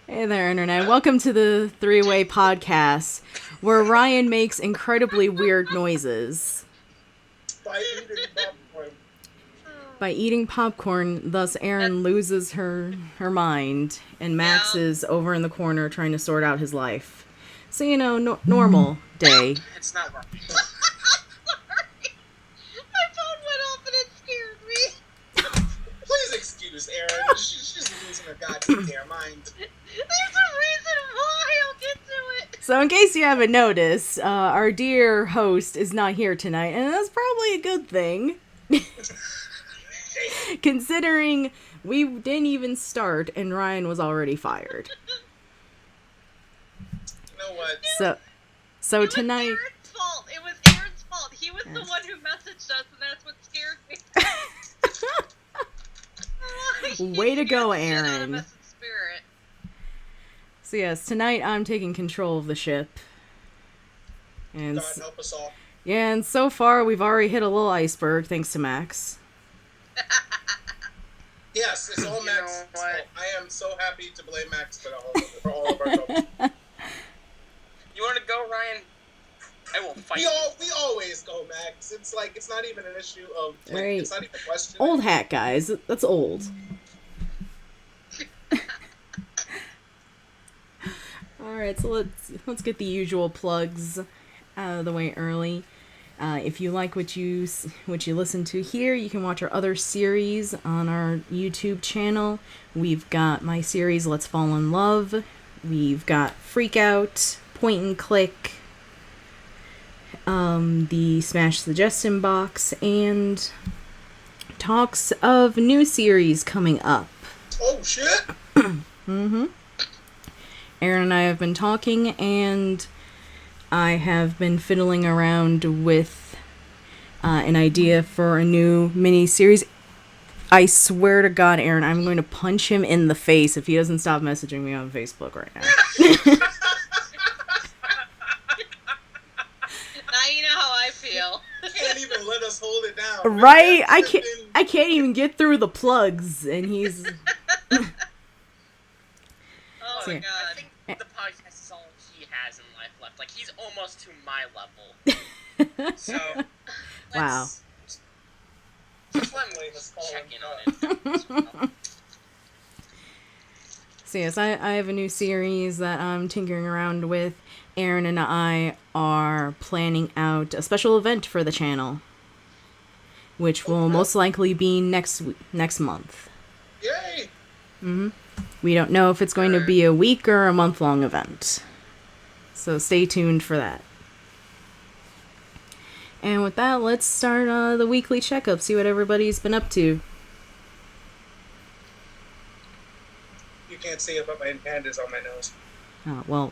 Hey there, Internet. Welcome to the Three-Way Podcast, where Ryan makes incredibly weird noises. By eating popcorn, thus Erin loses her mind, and Max is over in the corner trying to sort out his life. So, normal day. It's not working. Sorry. My phone went off and it scared me. Please excuse Erin. She's losing her goddamn mind. There's a reason why. I'll get to it. So, in case you haven't noticed, our dear host is not here tonight, and that's probably a good thing. Considering we didn't even start and Ryan was already fired. You know what? So tonight... It was Aaron's fault. It was Aaron's fault. He was the one who messaged us, and that's what scared me. Way to go, Erin. Spirit. So yes, tonight I'm taking control of the ship. And God help us all. yeah, and so far we've already hit a little iceberg thanks to Max. Yes, it's all Max. I am so happy to blame Max for all of our trouble. You want to go, Ryan? I will fight. We always go, Max. It's like it's not even an issue of Right. It's not even a question. Old hat, guys. That's old. Alright, so let's get the usual plugs out of the way early. If you like what you listen to here, you can watch our other series on our YouTube channel. We've got my series Let's Fall in Love. We've got Freak Out, Point and Click, the Smash Suggestion Box, and talks of new series coming up. Oh shit! Mm-hmm. Erin and I have been talking, and I have been fiddling around with an idea for a new mini-series. I swear to God, Erin, I'm going to punch him in the face if he doesn't stop messaging me on Facebook right now. Now you know how I feel. Can't even let us hold it down. Right? I can't even get through the plugs, and he's... Oh So, my yeah. god. I think the podcast is all he has in life left. Like, he's almost to my level. So, Wow. just let me check in on it. So yes, I have a new series that I'm tinkering around with. Erin and I are planning out a special event for the channel, which will most likely be next month. Yay! Mm-hmm. We don't know if it's going to be a week or a month-long event, so stay tuned for that. And with that, let's start the weekly checkup, see what everybody's been up to. You can't see it, but my hand is on my nose. Well,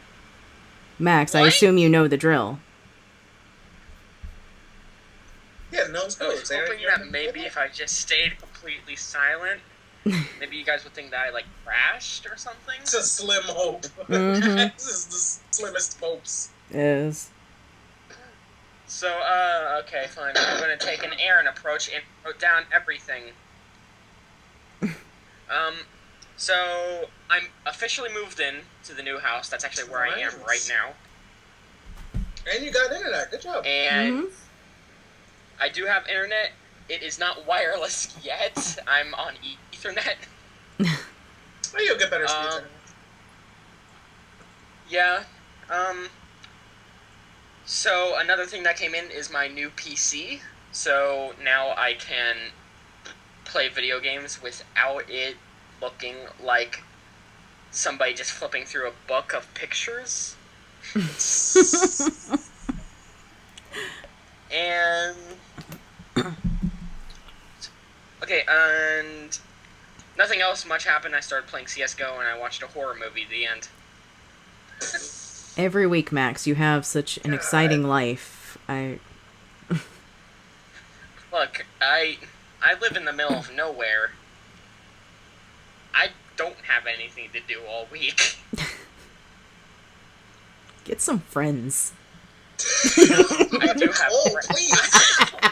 Max, I What? assume you know the drill. Yeah, nose I was goes. Aaron, hoping you're that in maybe if I just stayed completely silent, maybe you guys would think that I, like, crashed or something. It's a slim hope. Mhm. This is the slimmest hopes. Is So, okay, fine. I'm gonna take an Erin approach and wrote down everything. So, I'm officially moved in to the new house. That's actually where I am right now. And you got internet. Good job. And I do have internet. It is not wireless yet. I'm on Ethernet. Well, you'll get better speeds. Yeah. So another thing that came in is my new PC. So now I can play video games without it looking like somebody just flipping through a book of pictures. And okay, and nothing else much happened. I started playing CS:GO and I watched a horror movie at the end. every week, Max, you have such an exciting life. Look, I live in the middle of nowhere. I don't have anything to do all week. Get some friends. I do have Oh, friends. please.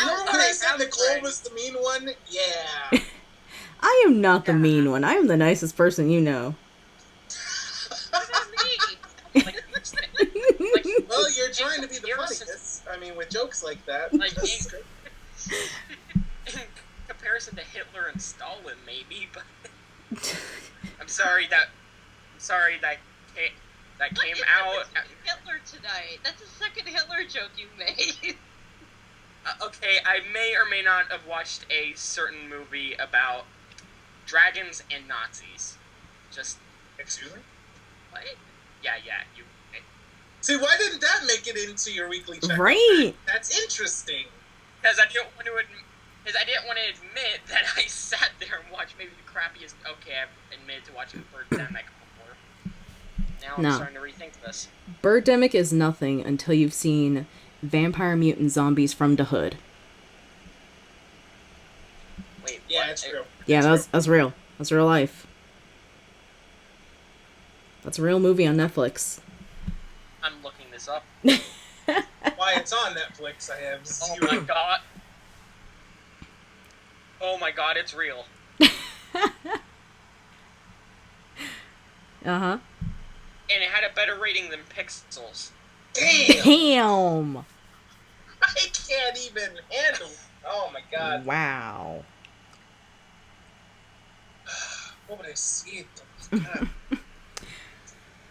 Remember when I said have Nicole friends. was the mean one? Yeah. I I am not the mean one. I am the nicest person you know. What about me? Like, Well, you're trying to be the funniest. I mean, with jokes like that. Like, that's great. in comparison to Hitler and Stalin, maybe, but I'm sorry that came out. Hitler tonight. That's the second Hitler joke you made. Okay, I may or may not have watched a certain movie about dragons and Nazis. Just Excuse me? what? Yeah, you. See, why didn't that make it into your weekly check? Right. That's interesting. Because I didn't want to admit that I sat there and watched maybe the crappiest. Okay, I've admitted to watching Birdemic before. Now I'm No. starting to rethink this. Birdemic is nothing until you've seen Vampire Mutant Zombies from the Hood. Wait, Yeah, what? it's true. Yeah, It's that's real. That's real life. That's a real movie on Netflix. I'm looking this up. Why it's on Netflix, I have Oh zero. my god. Oh my god, it's real. Uh-huh. And it had a better rating than Pixels. Damn! Damn! I can't even handle it. Oh my god. Wow. What would I see? God.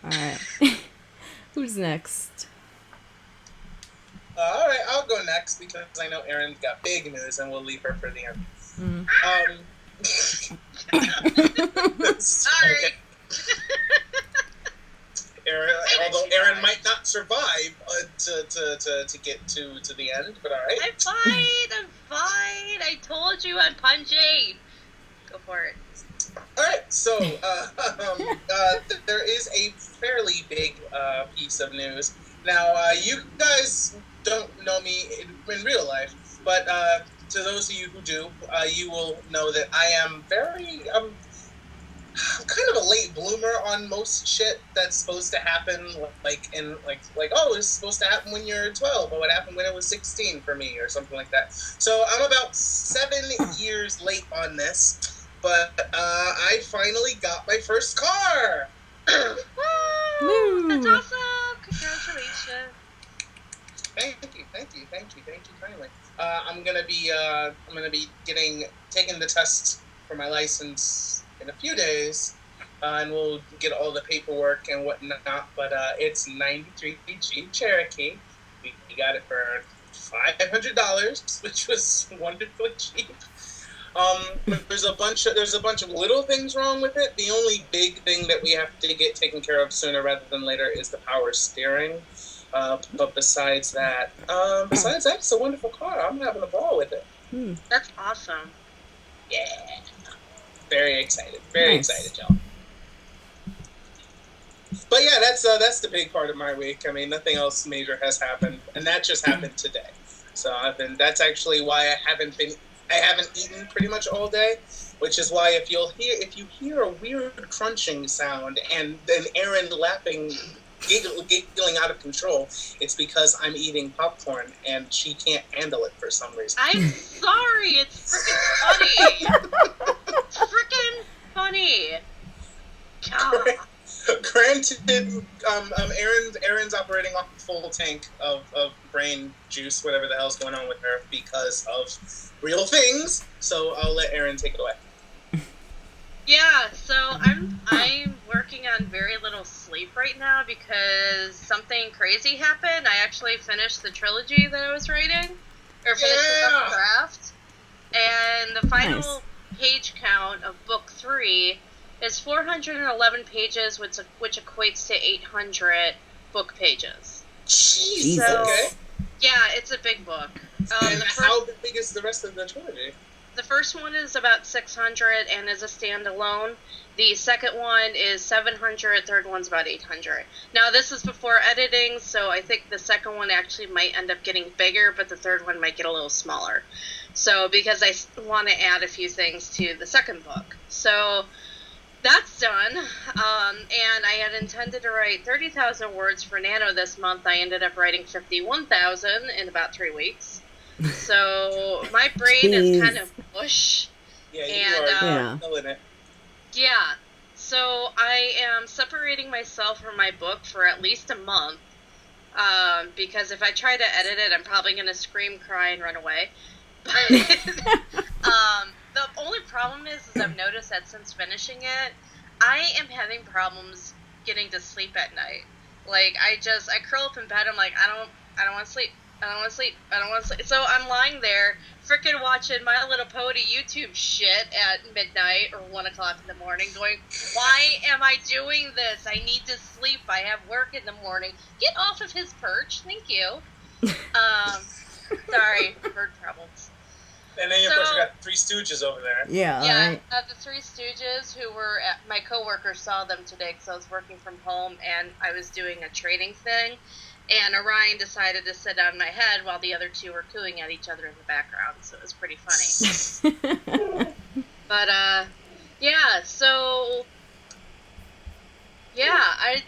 Alright. Who's next? Alright, I'll go next because I know Erin's got big news and we'll leave her for the end. Mm. Sorry. Erin, although Erin might not survive to get to the end, but alright. I'm fine. I told you I'm punching. Go for it. Alright, so there is a fairly big piece of news. Now, you guys don't know me in real life, but to those of you who do, you will know that I am I'm kind of a late bloomer on most shit that's supposed to happen, like oh, it's supposed to happen when you're 12, or what happened when it was 16 for me, or something like that. So I'm about 7 years late on this. But I finally got my first car. Woo! That's awesome! Congratulations. Thank you kindly. I'm gonna be taking the test for my license in a few days, and we'll get all the paperwork and whatnot. But it's 93 Jeep Cherokee. We got it for $500, which was wonderfully cheap. There's a bunch of little things wrong with it. The only big thing that we have to get taken care of sooner rather than later is the power steering. But besides that, it's a wonderful car. I'm having a ball with it. That's awesome. Yeah. Very excited. Very excited, y'all. But yeah, that's the big part of my week. I mean, nothing else major has happened, and that just happened today. So that's actually why I haven't eaten pretty much all day, which is why if you hear a weird crunching sound and then Erin laughing, giggling out of control, it's because I'm eating popcorn and she can't handle it for some reason. I'm sorry. It's freaking funny. It's freaking funny. God. Granted, Erin's operating off a full tank of brain juice, whatever the hell's going on with her, because of real things. So I'll let Erin take it away. Yeah, so I'm working on very little sleep right now because something crazy happened. I actually finished the trilogy that I was writing, or finished the rough draft, and the final page count of book 3 is 411 pages, which equates to 800 book pages. Jesus. So, okay. Yeah, it's a big book. And how big is the rest of the trilogy? The first one is about 600 and is a standalone. The second one is 700. Third one's about 800. Now, this is before editing, so I think the second one actually might end up getting bigger, but the third one might get a little smaller. So, because I want to add a few things to the second book. So, that's done. And I had intended to write 30,000 words for Nano this month. I ended up writing 51,000 in about 3 weeks. So my brain is kind of mush. Yeah, you And, are Yeah. killing it. yeah. So I am separating myself from my book for at least a month. Because if I try to edit it, I'm probably going to scream, cry, and run away. But the only problem is I've noticed that since finishing it, I am having problems getting to sleep at night. Like, I curl up in bed, I'm like, I don't want to sleep. I don't want to sleep. I don't want to sleep. So I'm lying there, freaking watching My Little Pony YouTube shit at midnight or 1 o'clock in the morning, going, why am I doing this? I need to sleep. I have work in the morning. Get off of his perch. Thank you. Sorry, bird problems. And then, of course, you got the Three Stooges over there. Yeah. Yeah, Right. the Three Stooges, who were my coworkers saw them today because I was working from home and I was doing a training thing, and Orion decided to sit on my head while the other two were cooing at each other in the background, so it was pretty funny. But yeah, so yeah, I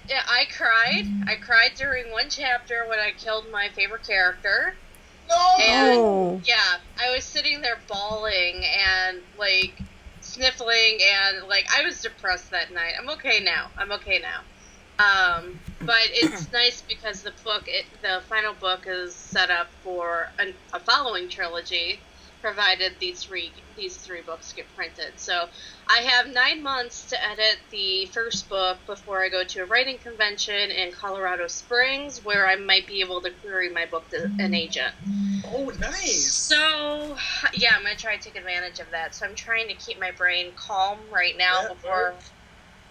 cried. I cried during one chapter when I killed my favorite character. No! Oh. Yeah, I was sitting there bawling and, like, sniffling, and, like, I was depressed that night. I'm okay now. But it's nice because the final book is set up for a following trilogy, provided these three books get printed. So I have 9 months to edit the first book before I go to a writing convention in Colorado Springs, where I might be able to query my book to an agent. Oh, nice. So, yeah, I'm going to try to take advantage of that. So I'm trying to keep my brain calm right now before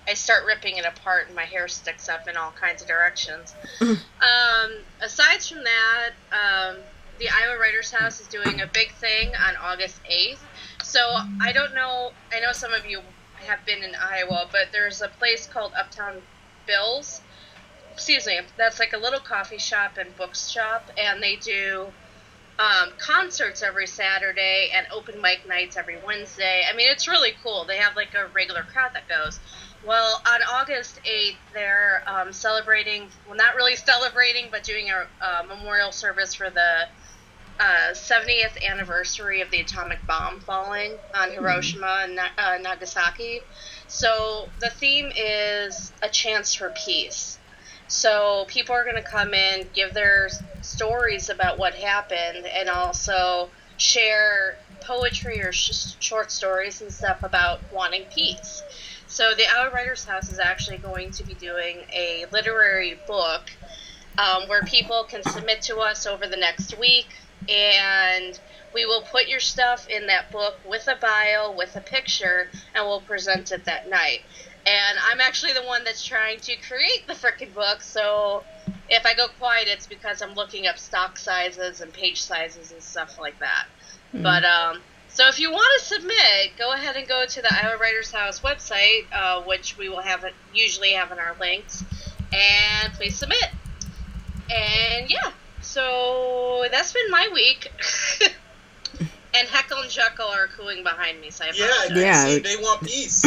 I start ripping it apart and my hair sticks up in all kinds of directions. Aside from that, the Iowa Writers House is doing a big thing on August 8th. So I don't know, I know some of you have been in Iowa, but there's a place called Uptown Bill's. Excuse me, that's like a little coffee shop and bookshop, and they do concerts every Saturday and open mic nights every Wednesday. I mean, it's really cool. They have like a regular crowd that goes. Well, on August 8th, they're celebrating, well, not really celebrating, but doing a memorial service for the 70th anniversary of the atomic bomb falling on Hiroshima and Nagasaki. So the theme is a chance for peace. So people are going to come in, give their stories about what happened, and also share poetry or short stories and stuff about wanting peace. So the Iowa Writers House is actually going to be doing a literary book where people can submit to us over the next week, and we will put your stuff in that book with a bio, with a picture, and we'll present it that night. And I'm actually the one that's trying to create the frickin' book, so if I go quiet, it's because I'm looking up stock sizes and page sizes and stuff like that. Mm-hmm. But, so if you want to submit, go ahead and go to the Iowa Writers House website, which we will usually have in our links, and please submit. And yeah, so that's been my week. And Heckle and Jekyll are cooing behind me, so I apologize. Yeah. See, they want peace.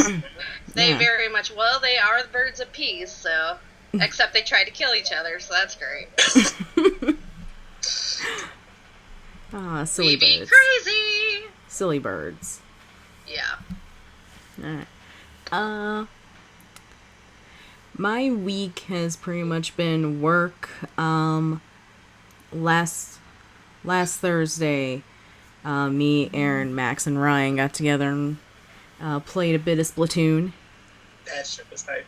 They very much, well, they are the birds of peace, so, except they try to kill each other, so that's great. Silly birds. We be crazy! Silly birds. Yeah. Alright. My week has pretty much been work. Last Thursday, me, Erin, Max, and Ryan got together and played a bit of Splatoon. That shit was hype.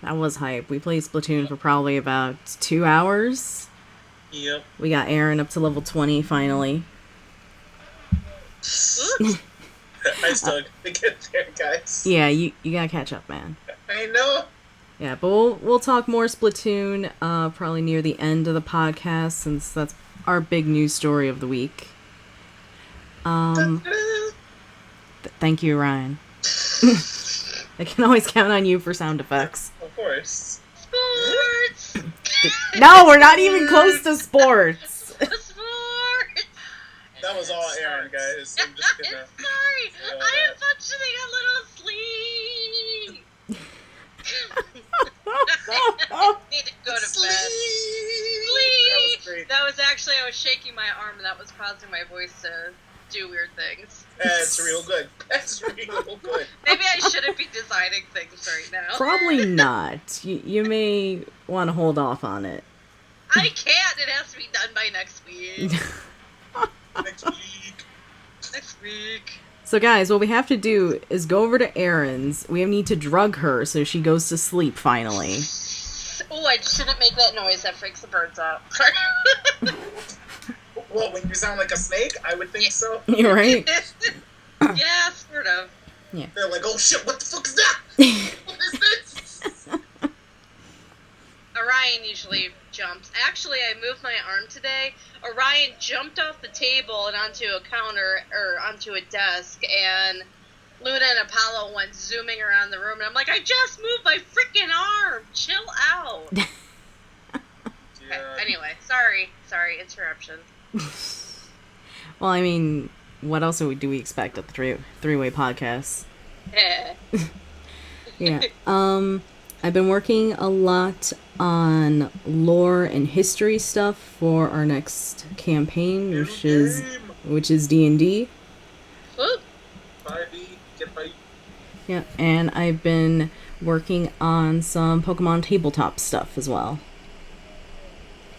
That was hype. We played Splatoon for probably about 2 hours. Yep. We got Erin up to level 20 finally. I still gotta get there, guys. Yeah, you gotta catch up, man. I know. Yeah, but we'll talk more Splatoon probably near the end of the podcast, since that's our big news story of the week. Thank you, Ryan. I can always count on you for sound effects. Of course. Sports! No, we're not even close to sports. Sports! That was all Erin, guys. I'm just gonna... Sorry, I am functioning a little sleep. I need to go to Sleep. bed. That was great. That was actually, I was shaking my arm, and that was causing my voice to do weird things. That's real good. That's real good. Maybe I shouldn't be designing things right now. Probably not. You may want to hold off on it. I can't. It has to be done by next week. Next week. Next week. So guys, what we have to do is go over to Erin's. We need to drug her so she goes to sleep finally. Oh, I shouldn't make that noise. That freaks the birds out. Well, when you sound like a snake, I would think so. You're right. Yeah, sort of. Yeah. They're like, oh shit, what the fuck is that? What is this? Orion usually jumps. Actually, I moved my arm today. Orion jumped off the table and onto a counter, or onto a desk, and Luna and Apollo went zooming around the room, and I'm like, I just moved my freaking arm! Chill out! Yeah. Anyway, sorry, interruption. Well, I mean, what else do we expect at the three-way podcast? Yeah. I've been working a lot on lore and history stuff for our next campaign, which is D&D. Whoop. 5e, get 5e. Yeah, and I've been working on some Pokemon tabletop stuff as well.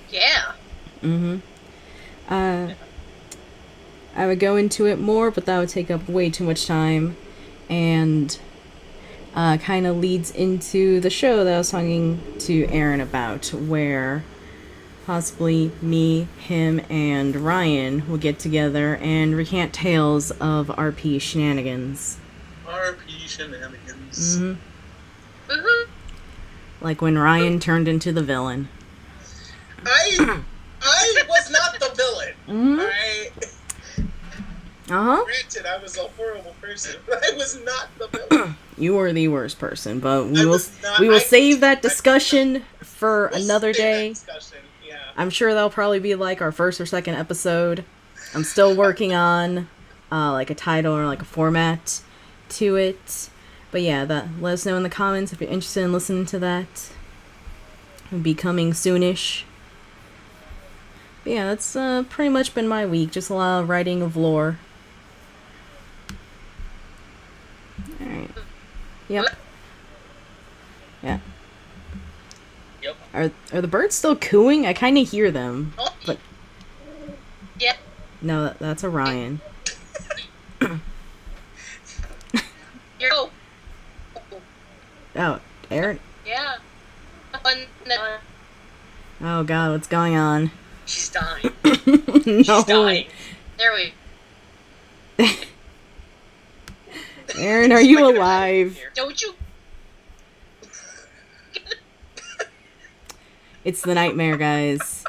Yeah. I would go into it more, but that would take up way too much time, and kind of leads into the show that I was talking to Erin about, where possibly me, him, and Ryan will get together and recant tales of RP shenanigans. RP shenanigans. Mm-hmm. Woohoo. Like when Ryan turned into the villain. I was not the villain. Mm-hmm. Uh-huh. Granted, I was a horrible person, but I was not the villain. You were the worst person, but we will save that discussion for another day. Yeah. I'm sure that'll probably be like our first or second episode. I'm still working on like a title or like a format to it. But yeah, let us know in the comments if you're interested in listening to that. It'll be coming soonish. But yeah, that's pretty much been my week. Just a lot of writing of lore. Alright. Yep. Yeah. Yep. Are the birds still cooing? I kind of hear them. But Yep. no, that's Orion. Oh. Oh, Erin. Yeah. Oh god, what's going on? She's dying. No. She's dying. There we Erin, are you alive? Don't you? It's the nightmare, guys.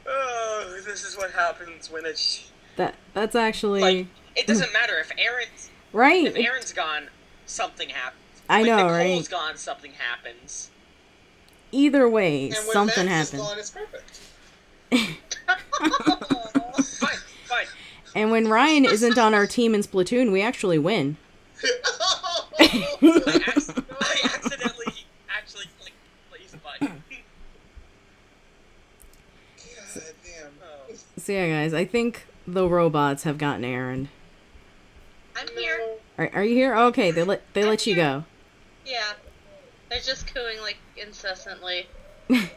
Oh, this is what happens when it's... That's actually... Like, it doesn't matter if Erin's... Right. If Erin's gone, something happens. I know, Nicole's right? Nicole's gone, something happens. Either way, and something Max happened. Is gone, it's perfect. Fine. And when Ryan isn't on our team in Splatoon, we actually win. I accidentally actually clicked plays button. God damn. Oh. So yeah, guys, I think the robots have gotten Erin. I'm here. Are you here? Oh, okay, they let you go. Yeah. They're just cooing like incessantly. I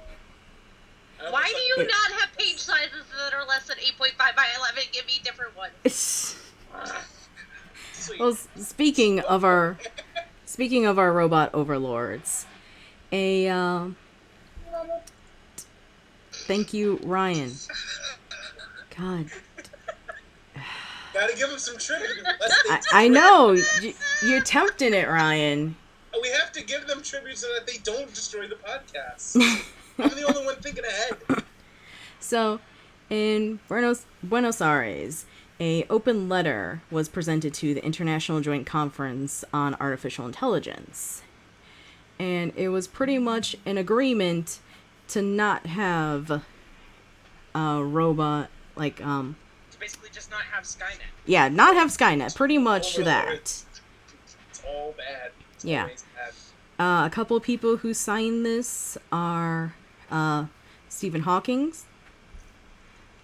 Why was do you not have page sizes that are less than 8.5 by 11? Give me different ones. Sweet. Well, speaking of our robot overlords, thank you, Ryan. God. Gotta give him some tribute. I know. You're tempting it, Ryan. We have to give them tribute so that they don't destroy the podcast. I'm the only one thinking ahead. So, in Buenos Aires, a open letter was presented to the International Joint Conference on Artificial Intelligence. And it was pretty much an agreement to not have a robot, like, To basically just not have Skynet. yeah, not have Skynet. Pretty much that. It's all bad. It's Yeah. always bad. A couple of people who signed this are Stephen Hawking,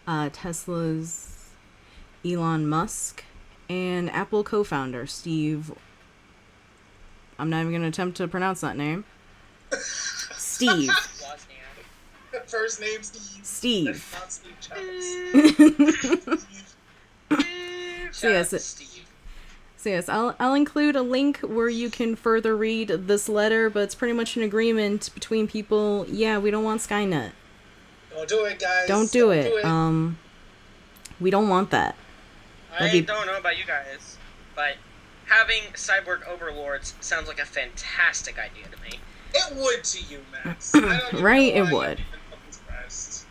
Tesla's Elon Musk, and Apple co-founder Steve. I'm not even going to attempt to pronounce that name. Steve. First name Steve. Steve. That's not Steve Jobs. So yes, I'll include a link where you can further read this letter, but it's pretty much an agreement between people. Yeah, we don't want Skynet. Don't do it, guys. Don't do it. We don't want that. I don't know about you guys, but having cyborg overlords sounds like a fantastic idea to me. It would to you, Max. I don't even Right, know it why would. you're fucking surprised.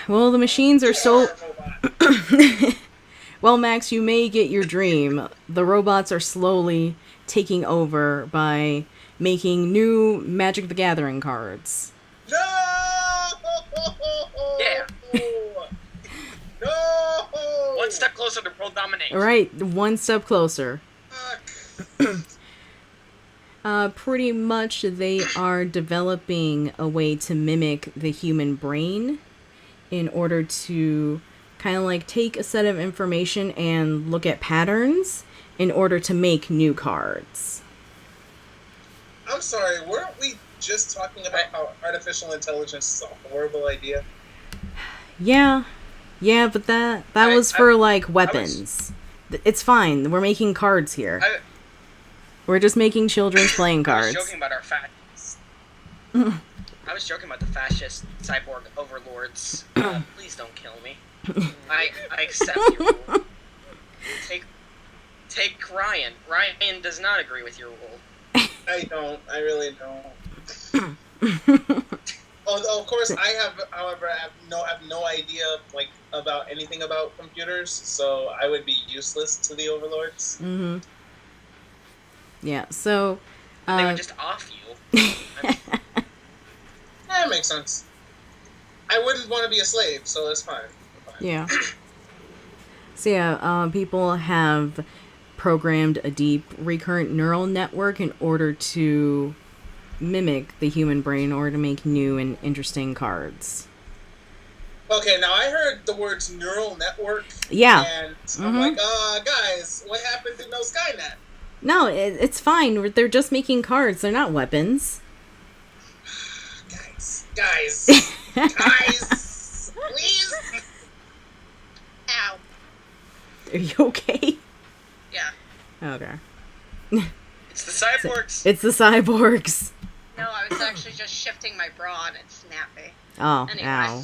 Well, the machines are so... You are a robot. Well, Max, you may get your dream. The robots are slowly taking over by making new Magic the Gathering cards. No! Yeah. No! One step closer to world domination. Right, one step closer. Fuck. Pretty much they are developing a way to mimic the human brain in order to kind of like take a set of information and look at patterns in order to make new cards. I'm sorry, weren't we just talking about how artificial intelligence is a horrible idea? Yeah, but that was for like weapons. It's fine. We're making cards here. We're just making children's playing cards. I was joking about our fascists. I was joking about the fascist cyborg overlords. Please don't kill me. I accept your rule. Take Ryan. Ryan does not agree with your rule. I don't. I really don't. Oh, of course, however, I have no idea, like, about anything about computers, so I would be useless to the overlords. Mm-hmm. Yeah, so... They would just off you. That makes sense. I wouldn't want to be a slave, so it's fine. Yeah. So yeah, people have programmed a deep recurrent neural network in order to mimic the human brain in order to make new and interesting cards. Okay, now I heard the words neural network. Yeah. And I'm like, guys, what happened to no Skynet? No, it's fine. They're just making cards. They're not weapons. Guys, please. Ow. Are you okay? Yeah. Okay. It's the cyborgs. It's the cyborgs. No, I was actually just shifting my bra and it's snappy. Oh, Anyway. ow.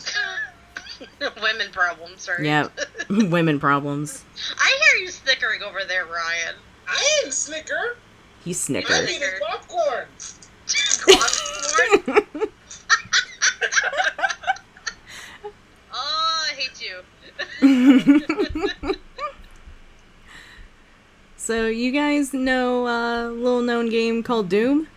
Women problems, right? Yep. Women problems. I hear you snickering over there, Ryan. I didn't snicker. He I'm snickered. eating popcorn. Popcorn? Oh, I hate you. So, you guys know a little known game called Doom?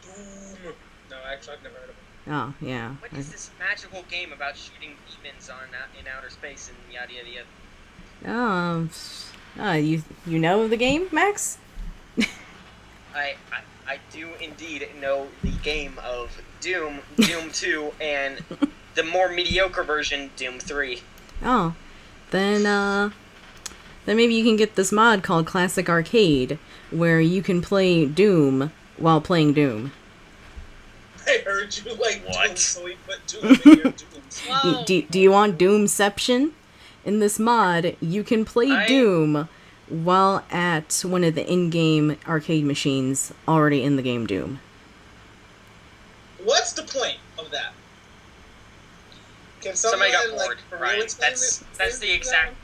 Doom. No, actually, I've never heard of it. Oh, yeah. What is this magical game about shooting demons in outer space and yada yada yada? You know the game, Max? I do indeed know the game of Doom, Doom 2, and the more mediocre version, Doom 3. Oh. Then maybe you can get this mod called Classic Arcade, where you can play Doom while playing Doom. I heard you like What? Doom, so we put Doom in your Dooms. Whoa. Do you want Doomception? In this mod, you can play Doom while at one of the in-game arcade machines already in the game Doom. What's the point of that? Can Somebody got someone, bored, like, for real Ryan. explain That's the exact...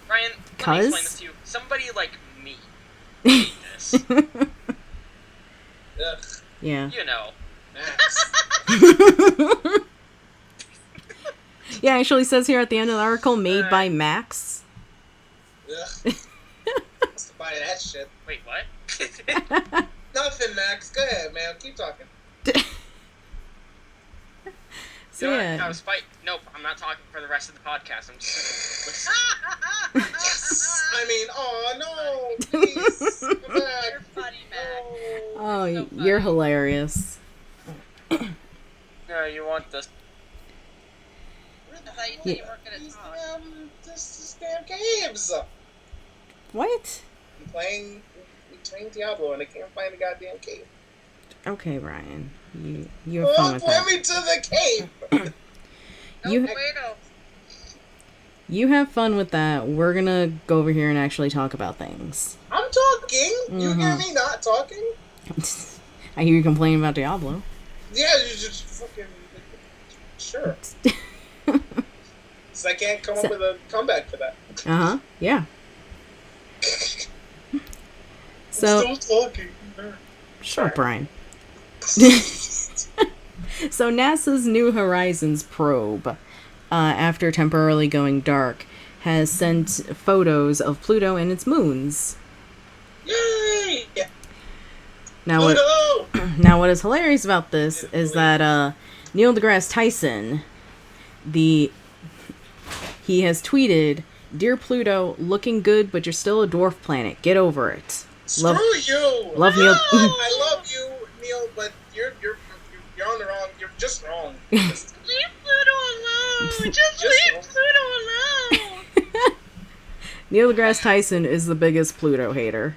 Ryan, let me Cuz? explain this to you. Somebody like me made this. Ugh, Yeah. You know. Max. Yeah, actually says here at the end of the article, made by Max. Ugh. Let's buy that shit. Wait, what? Nothing, Max. Go ahead, man. Keep talking. So You know yeah. what? I was Nope, I'm not talking for the rest of the podcast. I'm just gonna listen. Yes. I mean, oh no, please come back. You're funny, Mac. Oh, So funny. you're hilarious. No, you want this. I thought you said you weren't going to talk. goddamn caves. What? I'm playing Diablo and I can't find the goddamn cave. Okay, Brian. You have fun with Point that. me to the cave. You you have fun with that. We're gonna go over here and actually talk about things. I'm talking. You hear me not talking? I hear you complaining about Diablo. Yeah, you just fucking sure. So I can't come up with a comeback for that. Yeah. I'm So still talking. shut up, Brian. So NASA's New Horizons probe, after temporarily going dark, has sent photos of Pluto and its moons. Yay! Now Pluto! Now what is hilarious about this is that Neil deGrasse Tyson, he has tweeted, "Dear Pluto, looking good, but you're still a dwarf planet. Get over it. Screw you! Love Neil." I love you, Neil, but you're on the wrong. You're just wrong. Just Leave Pluto alone! Just leave Pluto alone! Neil deGrasse Tyson is the biggest Pluto hater.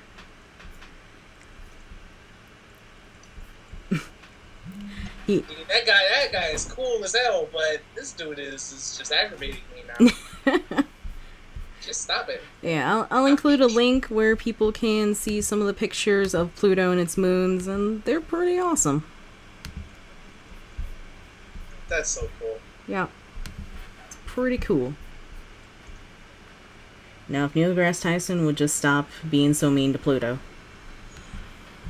that guy is cool as hell, but this dude is just aggravating me now. Just stop it. Yeah, I'll include a link where people can see some of the pictures of Pluto and its moons, and they're pretty awesome. That's so cool. Yeah. It's pretty cool. Now, if Neil deGrasse Tyson would just stop being so mean to Pluto.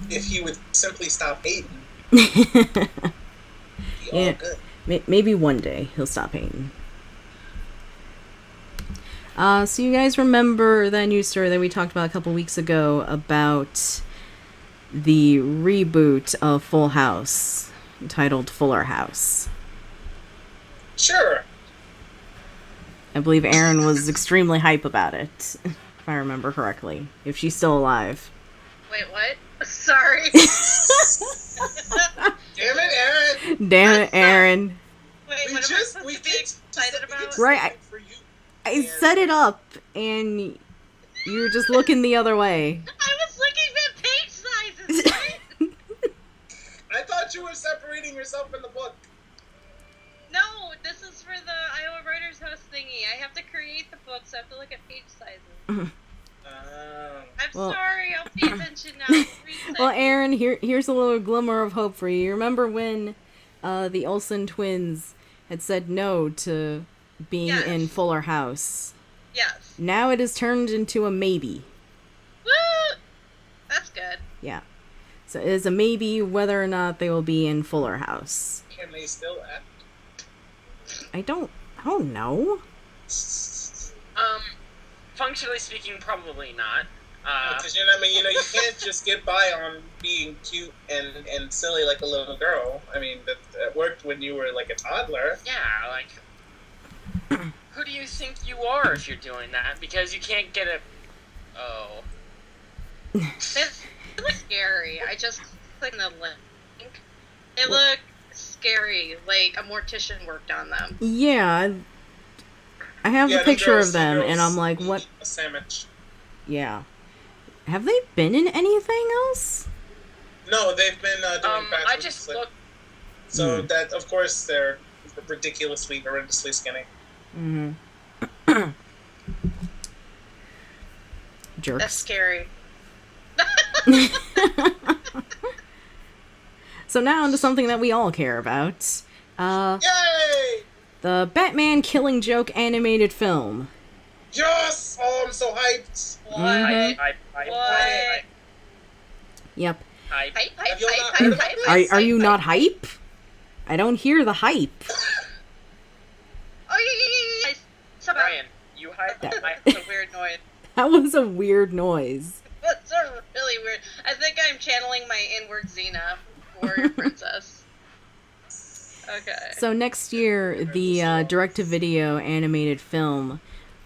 If he would simply stop hating, Yeah. good. Maybe one day he'll stop hating. So you guys remember that news story that we talked about a couple weeks ago about the reboot of Full House, titled Fuller House? Sure. I believe Erin was extremely hype about it, if I remember correctly. If she's still alive. Wait, what? Sorry. Damn it, Erin. Damn it, Erin. Wait, We what just am I we supposed to be get excited about? Right, for you. I set it up, and you were just looking the other way. I was looking at page sizes, right? I thought you were separating yourself in the book. No, this is for the Iowa Writers House thingy. I have to create the book, so I have to look at page sizes. I'm sorry, I'll pay attention now. Well, Erin, here's a little glimmer of hope for you. You remember when the Olsen twins had said no to being in Fuller House? Yes. Now it has turned into a maybe. Woo! That's good. Yeah. So it is a maybe whether or not they will be in Fuller House. Can they still act? I don't know. Functionally speaking, probably not. Because you can't just get by on being cute and silly like a little girl. I mean, that worked when you were like a toddler. Yeah, like, who do you think you are if you're doing that? Because you can't get a. Oh. It looks scary. I just clicked the link. They look scary, like a mortician worked on them. Yeah. I have a picture of them, and I'm like, what? A sandwich. Yeah. Have they been in anything else? No, they've been doing I just looked. So that, of course, they're ridiculously, horrendously skinny. Mm-hmm. Jerks. That's scary. So now onto something that we all care about. Yay! The Batman Killing Joke animated film. Yes! Oh, I'm so hyped. What? Yep. Hype. Are you not hype? I don't hear the hype. Oh, yeah. Brian, you hype. That's a weird noise. That was a weird noise. That's a really weird. I think I'm channeling my inward Xena, warrior princess. Okay. So next year, the direct-to-video animated film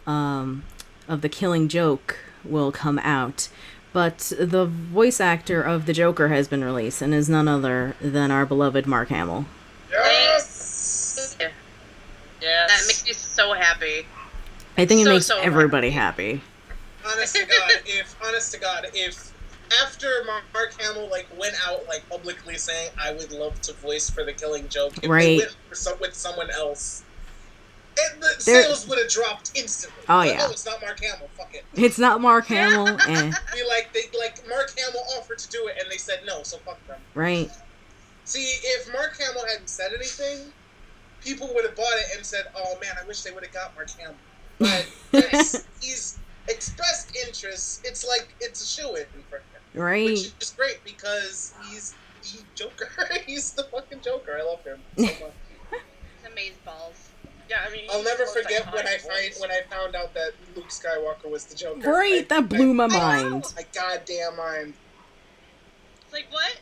of The Killing Joke will come out. But the voice actor of the Joker has been released and is none other than our beloved Mark Hamill. Yes! That makes me so happy. I think it So, makes so everybody happy. Honest to God, if after Mark Hamill like went out like publicly saying I would love to voice for the Killing Joke, if Right. they went with someone else, the sales would have dropped instantly. Oh, like, yeah. Oh, it's not Mark Hamill. Fuck it. It's not Mark Hamill. Eh. Mark Hamill offered to do it, and they said no, so fuck them. Right. See, if Mark Hamill hadn't said anything, people would have bought it and said, "Oh man, I wish they would have got Mark Hamill." But he's expressed interest. It's like it's a shoe-in for him, Right. which is great because he's Joker. He's the fucking Joker. I love him so much. It's amazeballs. Yeah, I mean, I'll never he's the most forget when iconic I voice. found out that Luke Skywalker was the Joker. Right, that blew my mind. My goddamn mind. It's like, what?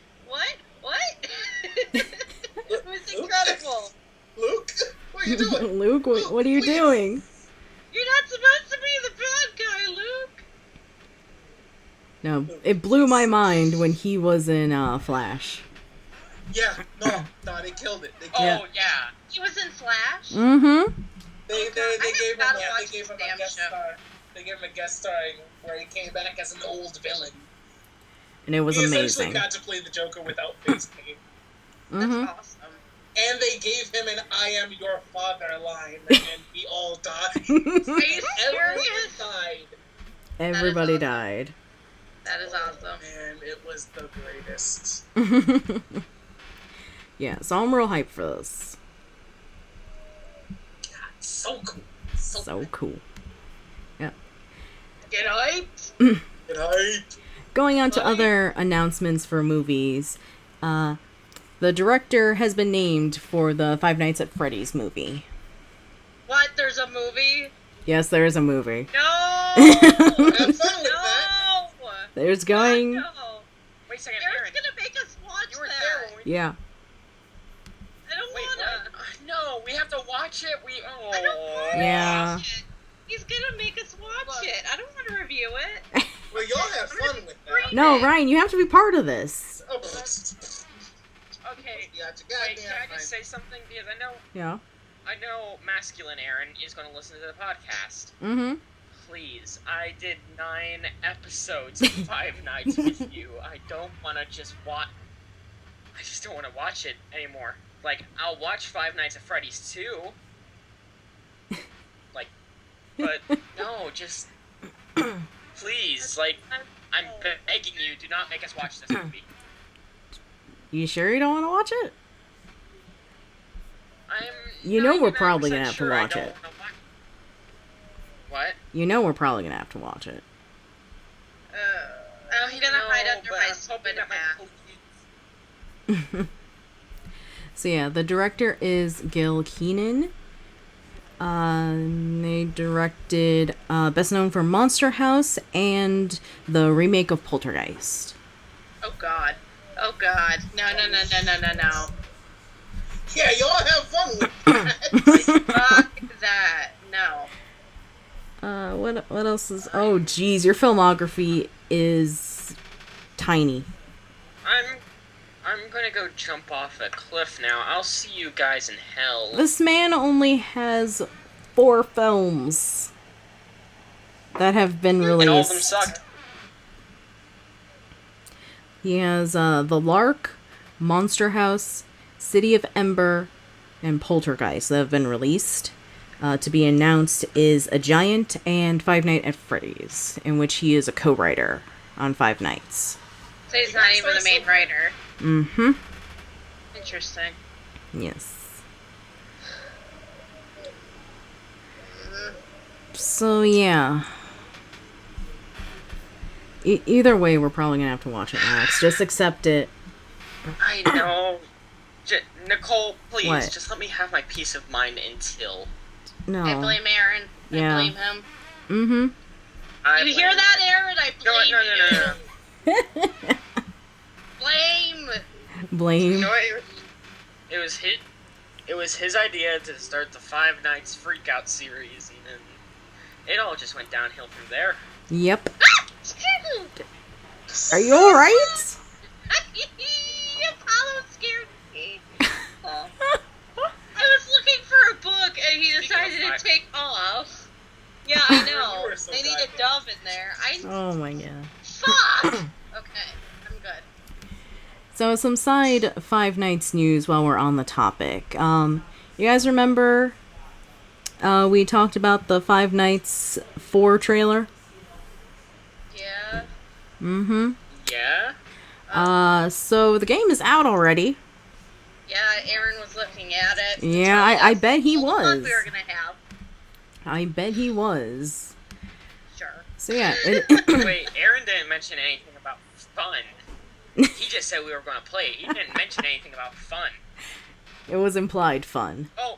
It was incredible. Luke, what are you doing? Luke, what are you please. doing? You're not supposed to be the bad guy, Luke. No, it blew my mind when he was in Flash. Yeah, no, they killed it. They Oh, killed yeah. He was in Flash. Mm-hmm. They I gave him gotta a, watch they gave this him damn a guest show. star. They gave him a guest starring where he came back as an old villain. And it was he amazing. essentially got to play the Joker without face paint. That's Mm-hmm. awesome. And they gave him an "I am your father" line, and we all died. Are you Everyone serious? died. Everybody awesome. died. That is awesome. Man, it was the greatest. Yeah, so I'm real hyped for this. God, so cool. So cool. Yeah. Get hyped. Good hype. Going on to other announcements for movies. The director has been named for the Five Nights at Freddy's movie. What? There's a movie? Yes, there is a movie. No. Have fun with that. No. There's going... No. Wait a second, Eric's Erin. gonna make us watch You were that. there when we... Yeah. I don't Wait, wanna. what? No, we have to watch it. I don't wanna Yeah. watch it. He's gonna make us watch it. I don't want to review it. Well, y'all have fun with that. No, Ryan, you have to be part of this. Oh, Okay. yeah, Wait, goddamn can I just fine. say something? Because Yeah. I know masculine Aaron is going to listen to the podcast. Mm-hmm. Please, I did 9 episodes of Five Nights with you. I don't want to just watch... I just don't want to watch it anymore. Like, I'll watch Five Nights at Freddy's too. Like, but no, just... Please, like, I'm begging you, do not make us watch this movie. You sure you don't want to watch it? I'm You know we're 99% probably gonna have to sure I watch don't it. wanna watch- What? You know we're probably gonna have to watch it. I'm gonna hide under but my I'm hoping stupid that my hat. So yeah, the director is Gil Kenan. They directed best known for Monster House and the remake of Poltergeist. Oh god. Oh god. No. Yeah, y'all have fun with that. Fuck that. No. What else is... Oh, geez, your filmography is tiny. I'm gonna go jump off a cliff now. I'll see you guys in hell. This man only has 4 films that have been released. And all of them sucked. He has The Lark, Monster House, City of Ember, and Poltergeist that have been released. To be announced is A Giant and Five Nights at Freddy's, in which he is a co-writer on Five Nights. So he's not even the main writer. Mm-hmm. Interesting. Yes. So, yeah. Either way, we're probably gonna have to watch it, Alex. Just accept it. I know. Nicole, please, What? just let me have my peace of mind until. No. I blame Aaron. Yeah. I blame him. Mm-hmm. You hear that, Aaron? I blame No. you. Blame. Blame. No, it was his idea to start the Five Nights Freakout series, and then it all just went downhill from there. Yep. Are you alright? Apollo scared me. I was looking for a book, and he decided to take off. Yeah, I You know. were so They need a goddamn- dove in there. Oh my god. Fuck! Okay, I'm good. So some side Five Nights news while we're on the topic. You guys remember we talked about the Five Nights 4 trailer? Yeah. Mm-hmm. Yeah? So the game is out already. Yeah, Erin was looking at it. to Yeah, tell I us bet he all the fun was. we were gonna have. I bet he was. Sure. So yeah, it, Wait, Aaron didn't mention anything about fun. He just said we were going to play it. He didn't mention anything about fun. it was implied fun. Oh,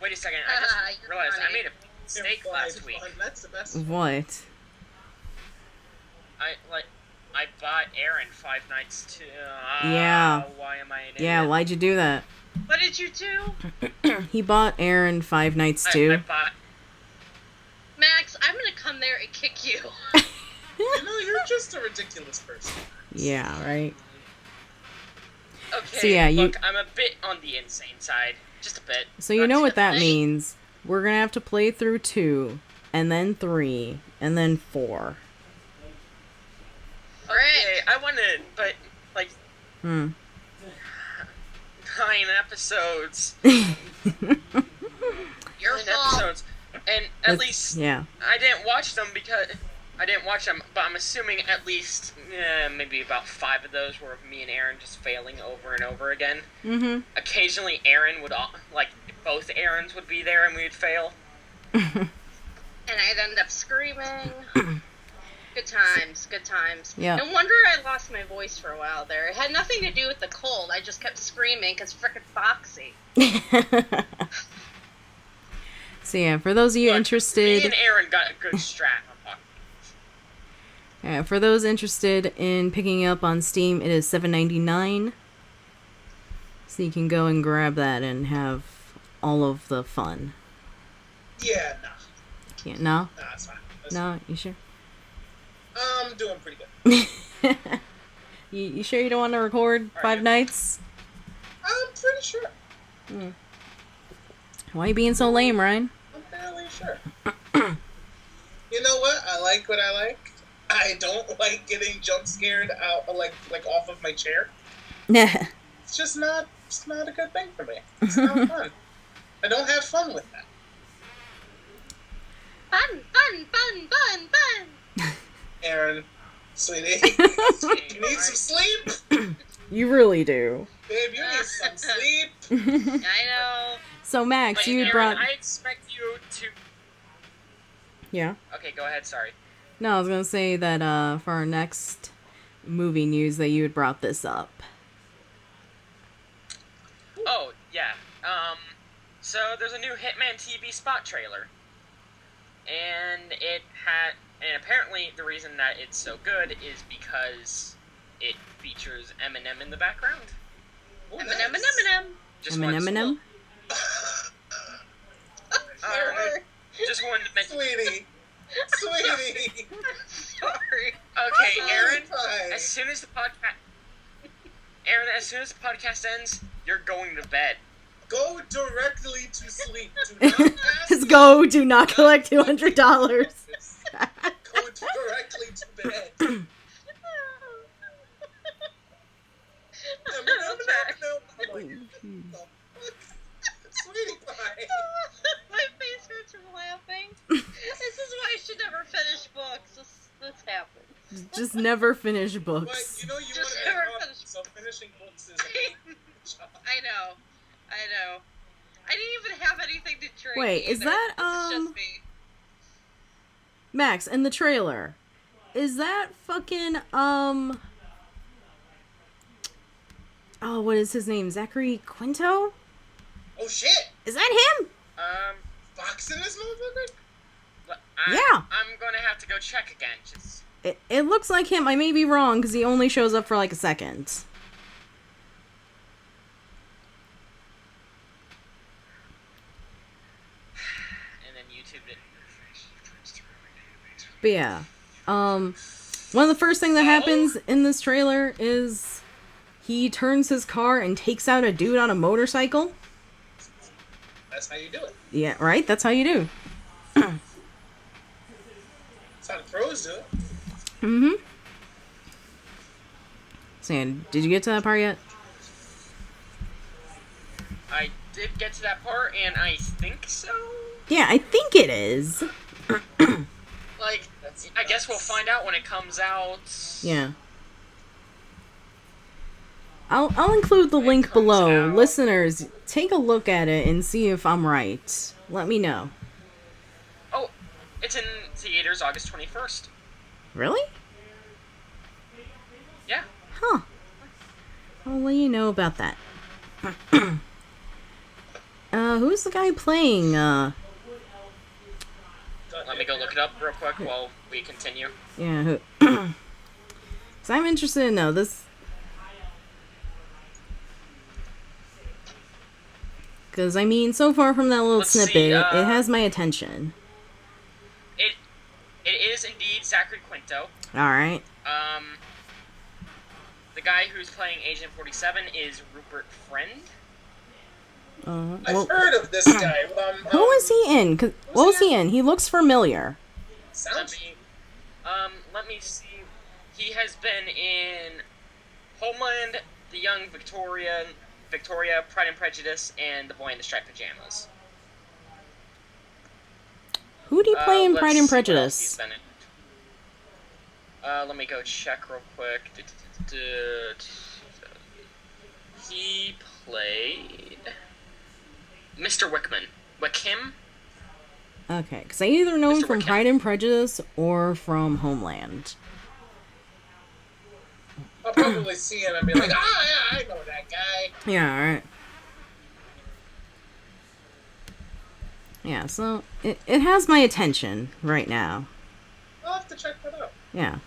wait a second. I just You're realized I funny. made a mistake Implied last week. fun, that's the best one. What? I bought Aaron Five Nights to. Yeah. Why am I an Yeah, idiot? why'd you do that? What did you do? He bought Aaron Five Nights I too. bought. Max, I'm gonna come there and kick you. You know, you're just a ridiculous person. Yeah, right. Okay. So, yeah, you- look, I'm a bit on the insane side, just a bit. So you Not know too what that much. means. We're gonna have to play through 2, and then 3, and then 4. Okay, I wanted, but like Hmm. 9 episodes. Your 9 fault. episodes, and at least Yeah. I didn't watch them because I didn't watch them, but I'm assuming at least maybe about 5 of those were me and Aaron just failing over and over again. Mm-hmm. Occasionally, Aaron would both Aarons would be there and we would fail. And I'd end up screaming. Good times, good times. Yeah. No wonder I lost my voice for a while there. It had nothing to do with the cold. I just kept screaming because frickin' Foxy. So yeah, for those of you Look, Me interested, and Aaron got a good strat on Pocket. for those interested in picking up on Steam, it is $7.99. So you can go and grab that and have all of the fun. Yeah, nah. Yeah, no, It's fine. That's no, you sure? I'm doing pretty good. You sure you don't want to record Are Five you? Nights? I'm pretty sure. Why you being so lame, Ryan? I'm fairly sure. You know what? I like what I like. I don't like getting jump scared out, like off of my chair. Yeah. It's just not. It's not a good thing for me. It's not fun. I don't have fun with that. Fun, fun, fun, fun, fun. Aaron, sweetie, you need some sleep. You really do. Babe, you need some sleep. I know. So Max, Wait, you Aaron, brought. I expect you to. Yeah. Okay, go ahead. Sorry. No, I was gonna say that for our next movie news that you had brought this up. Oh yeah. So there's a new Hitman TV spot trailer, and apparently the reason that it's so good is because it features Eminem in the background. Ooh, Eminem, nice. Eminem. Just wanted to- Eminem. Alright. Just wanted to mention. Sweetie. Sweetie. Sorry. Okay, Aaron. Fine. As soon as the podcast ends, you're going to bed. Go directly to sleep. Do not pass Just me. go. Do not collect $200. Go directly to bed. No. Sweetie pie. My face hurts from laughing. This is why I should never finish books. This happens. Just never finish But books. you know you Just want to never have finish. so finishing books is a job. I know. I didn't even have anything to drink. Wait, is either. that, This is just me. Max, in the trailer, is that fucking oh, what is his name? Zachary Quinto? Oh shit! Is that him? Fox in this motherfucker? Yeah. I'm gonna have to go check again. Just It looks like him. I may be wrong because he only shows up for like a second. and then YouTube didn't. But yeah, one of the first thing that happens in this trailer is he turns his car and takes out a dude on a motorcycle. That's how you do it. Yeah, right? That's how you do. That's how the pros do it. Mm-hmm. Sam, did you get to that part yet? I did get to that part, and I think so. Yeah, I think it is. Like, I guess we'll find out when it comes out. Yeah. I'll include the link below. out. Listeners, take a look at it and see if I'm right. Let me know. Oh, it's in theaters August 21st. Really? Yeah. Huh. I'll let you know about that. Who's the guy playing? Let me go look it up real quick while we continue. Yeah, who? Because I'm interested to know this. Because, I mean, so far from that little Let's snippet, see, it has my attention. It is indeed Zachary Quinto. Alright. The guy who's playing Agent 47 is Rupert Friend. I've heard of this guy. Who is he in? What was he in? He looks familiar. Let me see. He has been in Homeland, The Young Victoria, Pride and Prejudice, and The Boy in the Striped Pajamas. Who do you play in Let's Pride see and what else Prejudice? he's been in. Let me go check real quick. He played Mr. Wickham. Okay, because I either know him Mr. from Wickham. Pride and Prejudice or from Homeland. I'll probably see him and be like, yeah, I know that guy. Yeah, alright. Yeah, so it has my attention right now. I'll have to check that out. Yeah.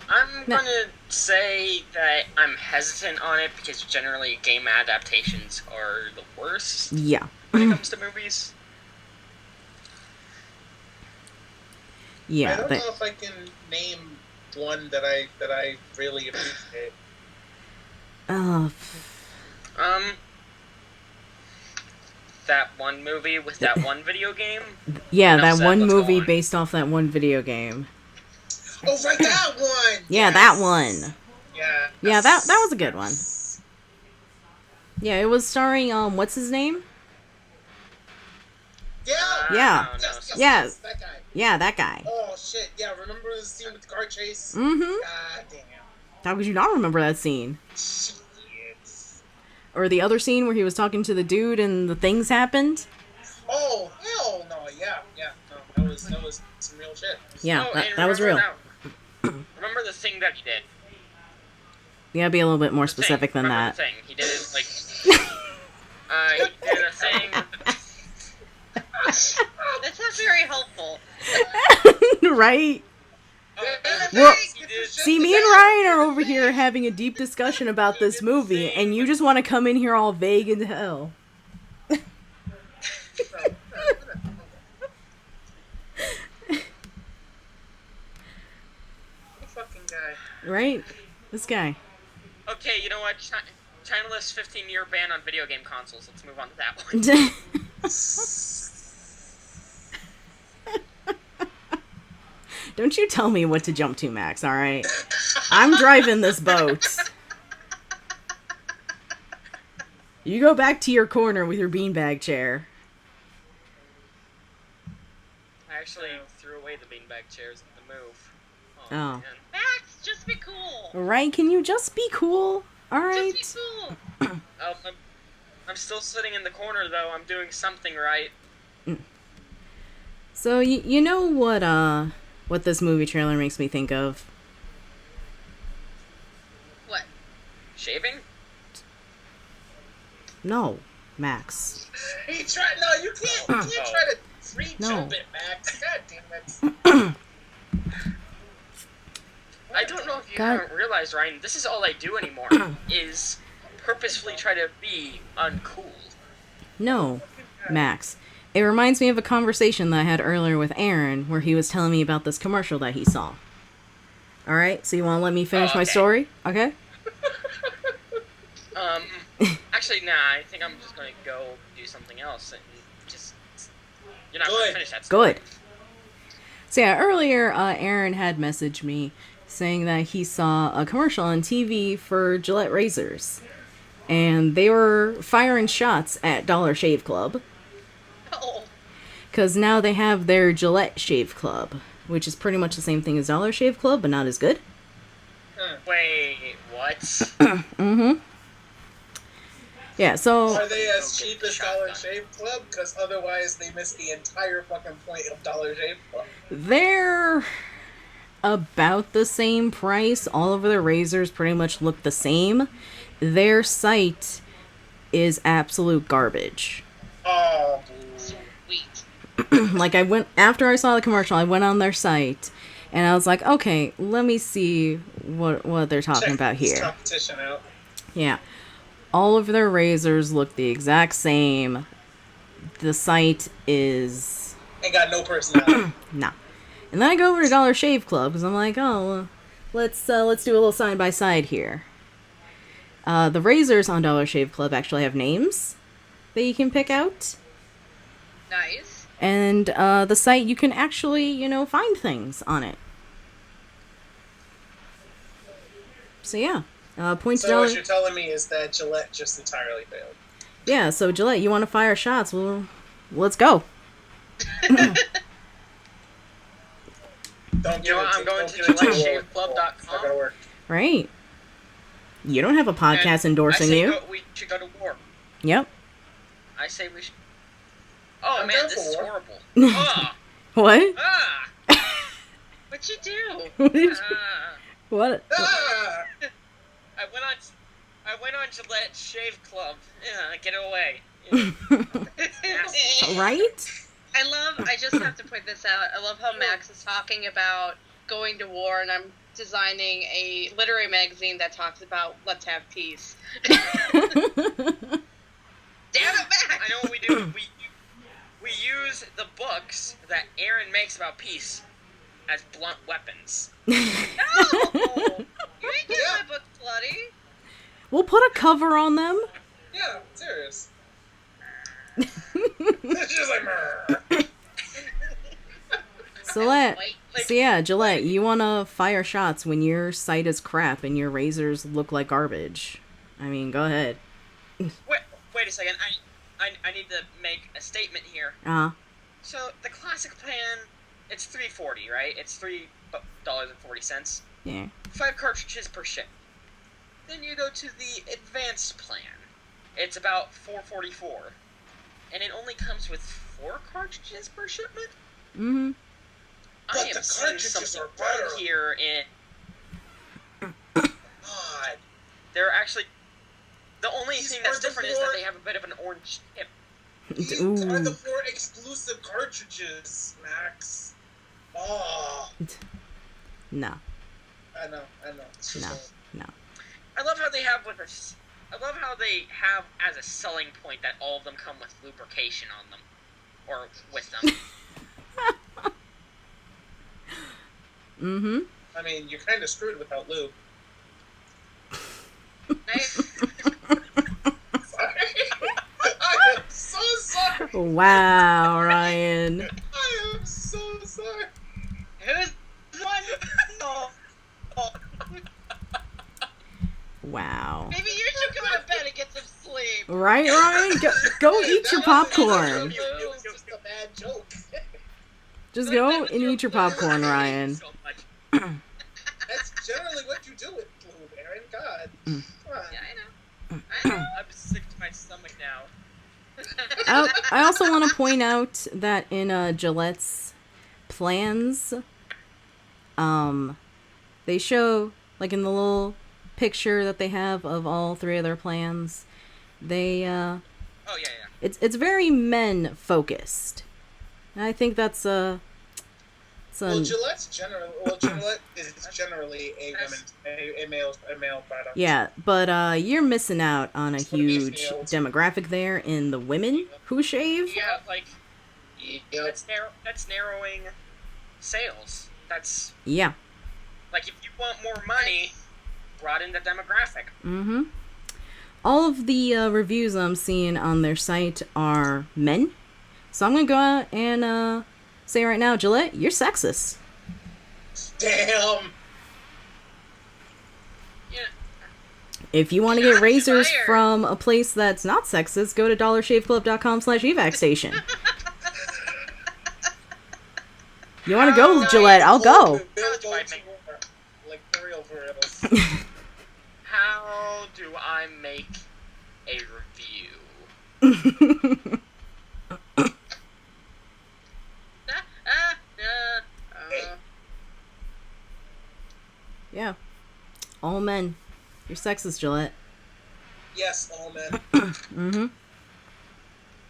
I'm gonna say that I'm hesitant on it because generally game adaptations are the worst Yeah. when it comes to movies. Yeah. I don't know if I can name one that I really appreciate. That one movie with that one video game. Yeah, Enough that said, one let's go movie on. based off that one video game. Oh, right, that one! Yeah, Yes! that one. Yeah. Yeah, that was a good one. Yeah, it was starring, what's his name? Yeah! Yeah. Yeah. That guy. Yeah, that guy. Oh, shit. Yeah, remember the scene with the car chase? Mm-hmm. God damn. How could you not remember that scene? Shit. Or the other scene where he was talking to the dude and the things happened? Oh, hell no. Yeah. No, that was some real shit. Yeah, Oh, that and was real. Remember the thing that he did. You gotta be a little bit more The thing. specific than Remember that. The thing. He did it like. He did a thing. That's not very helpful. Right? Well, See, me and Ryan are over here having a deep discussion about this movie, and you just want to come in here all vague as hell. Fucking guy. Right? This guy. Okay, you know what? China lists 15-year ban on video game consoles. Let's move on to that one. Don't you tell me what to jump to, Max, alright? I'm driving this boat. You go back to your corner with your beanbag chair. I actually threw away the beanbag chairs in the move. Oh. Man. Max, just be cool. Right? Can you just be cool? Alright? Just be cool. I'm still sitting in the corner, though. I'm doing something right. So, you know what this movie trailer makes me think of? What? Shaving? No, Max. He tried. No, you can't try to re-jump it, Max. God damn it. I don't know if you God. haven't realized, Ryan, this is all I do anymore, is purposefully try to be uncool. No, Max. It reminds me of a conversation that I had earlier with Erin, where he was telling me about this commercial that he saw. Alright, so you want to let me finish my okay. story? Okay? Actually, nah, I think I'm just gonna go do something else and just... You're not gonna Good. finish that story. Good. So yeah, earlier Erin had messaged me saying that he saw a commercial on TV for Gillette razors. And they were firing shots at Dollar Shave Club. Oh. Because now they have their Gillette Shave Club, which is pretty much the same thing as Dollar Shave Club, but not as good. Wait, what? Mm-hmm. Yeah, so... Are they as cheap as Dollar Shave Club? Because otherwise they miss the entire fucking point of Dollar Shave Club. They're about the same price. All of their razors pretty much look the same. Their site is absolute garbage. Oh, Sweet. Like, after I saw the commercial, I went on their site, and I was like, okay, let me see what they're talking about this here. competition out. Yeah. All of their razors look the exact same. The site is... Ain't got no personality. nah. And then I go over to Dollar Shave Club, because I'm like, oh, let's do a little side-by-side here. The razors on Dollar Shave Club actually have names that you can pick out. Nice. And the site, you can actually, find things on it. So yeah. Point to So Dollar... what you're telling me is that Gillette just entirely failed. Yeah, so Gillette, you want to fire shots? Well, let's go. Don't You know what? I'm going to GilletteShaveClub.com. It's not gonna work. Right. You don't have a podcast endorsing you. We should go to war. Yep. I say we should. Oh I'm man, down this for is war. horrible. Ah! What? Ah! What'd you do? What did you- Ah! What? Ah! I went on Gillette Shave Club. Yeah, get away. Right? I just have to point this out. I love how Max is talking about going to war, and I'm designing a literary magazine that talks about let's have peace. Damn it, Max! I know what we do. We use the books that Erin makes about peace as blunt weapons. No! You ain't get my book bloody. We'll put a cover on them. Yeah, serious. It's just like, "Mrr." So yeah, Gillette, you want to fire shots when your site is crap and your razors look like garbage. I mean, go ahead. Wait a second. I need to make a statement here. Uh-huh. So the classic plan, it's $3.40, right? It's $3.40. Yeah. 5 cartridges per ship. Then you go to the advanced plan. It's about $4.44, and it only comes with 4 cartridges per shipment. Mm-hmm. I But am the seeing cartridges something are wrong better. here. God. They're actually the only These thing are that's the different is 4 that they have a bit of an orange tip. These Ooh. are the 4 exclusive cartridges, Max. Oh. No. I know. It's just No. I love how they have as a selling point that all of them come with lubrication on them, or with them. Mm-hmm. I mean, you're kind of screwed without lube. Sorry. I am so sorry. Wow, Ryan. I am so sorry. Who's one? Oh. Wow. Maybe you should go to bed and get some sleep. Right, Ryan? Go eat your popcorn. It was just a bad joke. Just go and eat your popcorn, Ryan. So much. That's generally what you do with lube, Erin. God. Come on. Yeah, I know. I'm sick to my stomach now. I also want to point out that in Gillette's plans, they show, like in the little picture that they have of all 3 of their plans, they Oh yeah. it's very men focused. And I think that's Well, Gillette is generally a male product. yeah, but you're missing out on a It's gonna be huge males. demographic there in the women who shave. Yeah, like Yep. that's narrowing sales. That's Yeah. like if you want more money, broaden the demographic. Mm-hmm. All of the reviews I'm seeing on their site are men. So I'm going to go out and Say right now, Gillette, you're sexist. Damn. Yeah. If you want to get razors fired. from a place that's not sexist, go to dollarshaveclub.com/evac-station. You want to go, nice. Gillette? I'll go. Like, for real. How do I make a review? Yeah. All men. You're sexist, Gillette. Yes, all men. Mm-hmm.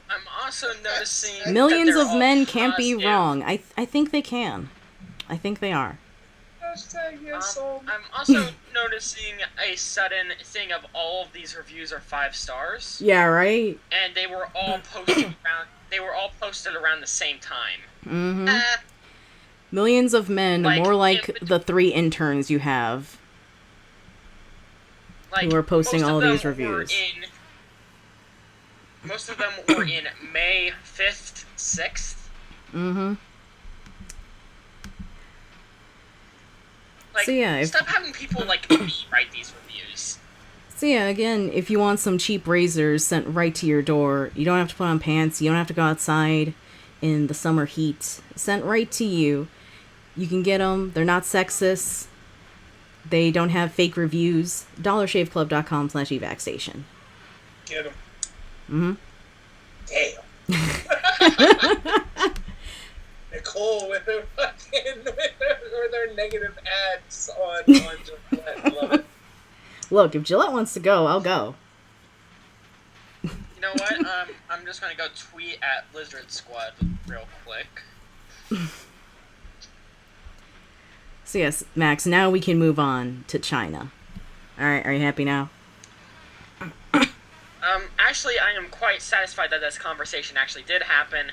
I'm also noticing Millions that of they're men all can't be positive. wrong. I think they can. I think they are. Hashtag yes, all men. I'm also noticing a sudden thing of all of these reviews are 5 stars, Yeah, right? and they were all posted around. They were all posted around the same time. Mm-hmm. Millions of men, Like, more like in- the 3 interns you have. Like, Who are posting most of all them these were reviews. Most of them were in May 5th, 6th. Mm-hmm. Like, So, yeah, if- stop having people like me write these reviews. So yeah, again, if you want some cheap razors sent right to your door, you don't have to put on pants, you don't have to go outside in the summer heat. Sent right to you. You can get them. They're not sexist. They don't have fake reviews. dollarshaveclub.com/evac-station. Get him. Mm-hmm. Damn. Nicole with her fucking with her negative ads on Gillette. Love it. Look, if Gillette wants to go, I'll go. You know what? I'm just gonna go tweet at Lizard Squad real quick. So yes, Max, now we can move on to China. Alright, are you happy now? Actually, I am quite satisfied that this conversation actually did happen.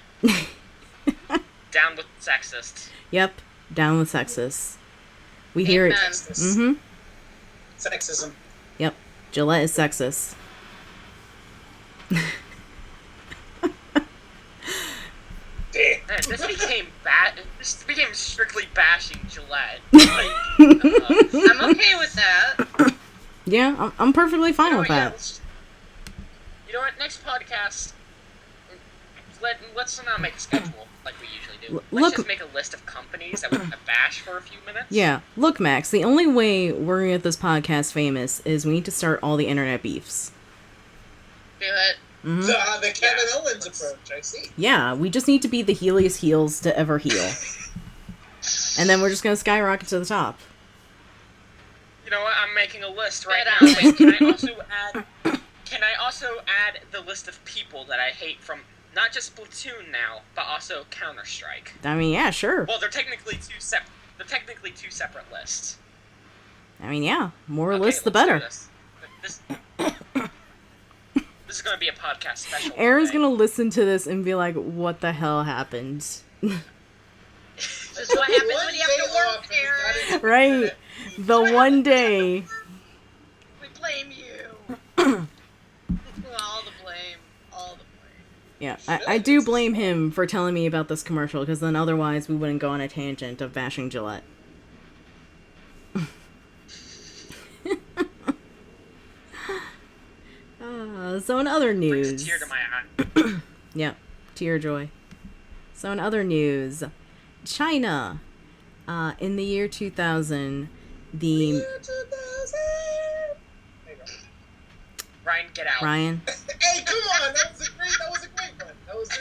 Down with sexists. Yep, down with sexist. We hear it. Amen. Mm-hmm. Sexism. Yep, Gillette is sexist. Damn. Man, this became bad. This became strictly bashing Gillette. Like, I'm okay with that. Yeah, I'm perfectly fine you know with what, yeah, that. you know what? Next podcast, let's not make a schedule like we usually do. Let's Look- just make a list of companies that we're gonna bash for a few minutes. Yeah, look, Max, the only way we're gonna get this podcast famous is we need to start all the internet beefs. Do it. Mm-hmm. The Kevin Yeah. Owens approach, I see. Yeah, we just need to be the heeliest heels to ever heal. And then we're just gonna skyrocket to the top. You know what? I'm making a list right Get now. on Wait, can I also add the list of people that I hate from not just Splatoon now, but also Counter-Strike? I mean, yeah, sure. Well, they're technically two separate lists. I mean, yeah, more Okay, lists the let's do better. This is going to be a podcast special. Erin's today. gonna listen to this and be like, what the hell happened? This is what happens when you have to work, Erin. Right? The one day. We blame you. All the blame. All the blame. Yeah, I do blame him for telling me about this commercial, because then otherwise we wouldn't go on a tangent of bashing Gillette. So in other Brings a news... tear to my eye. Yep, tear joy. So in other news, China, in the year 2000, the... Ryan, get out. Ryan? Hey, come on! That was a great one.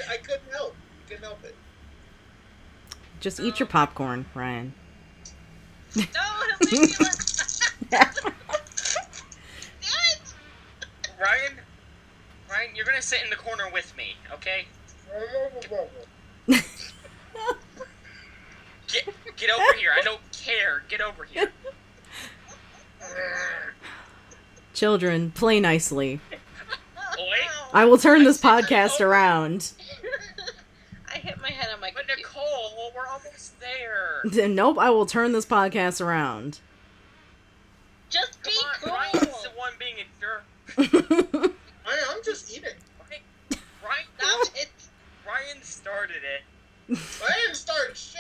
I couldn't help it. Just eat your popcorn, Ryan. No, he'll make me look. Damn it! Ryan, you're gonna sit in the corner with me, okay? Get over here. I don't care. Get over here. Children, play nicely. Oi. I will turn this podcast around. I hit my head on my But computer. Nicole, we're almost there. Nope, I will turn this podcast around. Just be Come cool. on, Ryan's the one being a jerk. I'm just eating. Okay? Ryan, Stop it. Ryan started it. I didn't start shit.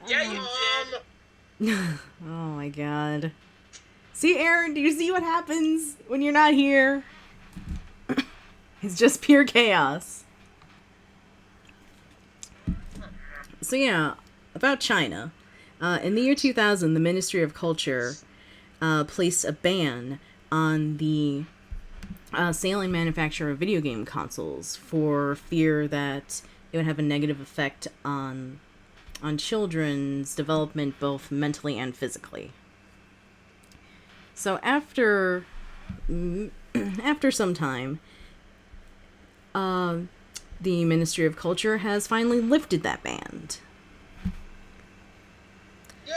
Yeah, you did. Oh my god. See, Erin, do you see what happens when you're not here? It's just pure chaos. So yeah, about China. In the year 2000, the Ministry of Culture placed a ban on the sale and manufacture of video game consoles for fear that it would have a negative effect on children's development, both mentally and physically. So after some time, the Ministry of Culture has finally lifted that ban. Yay!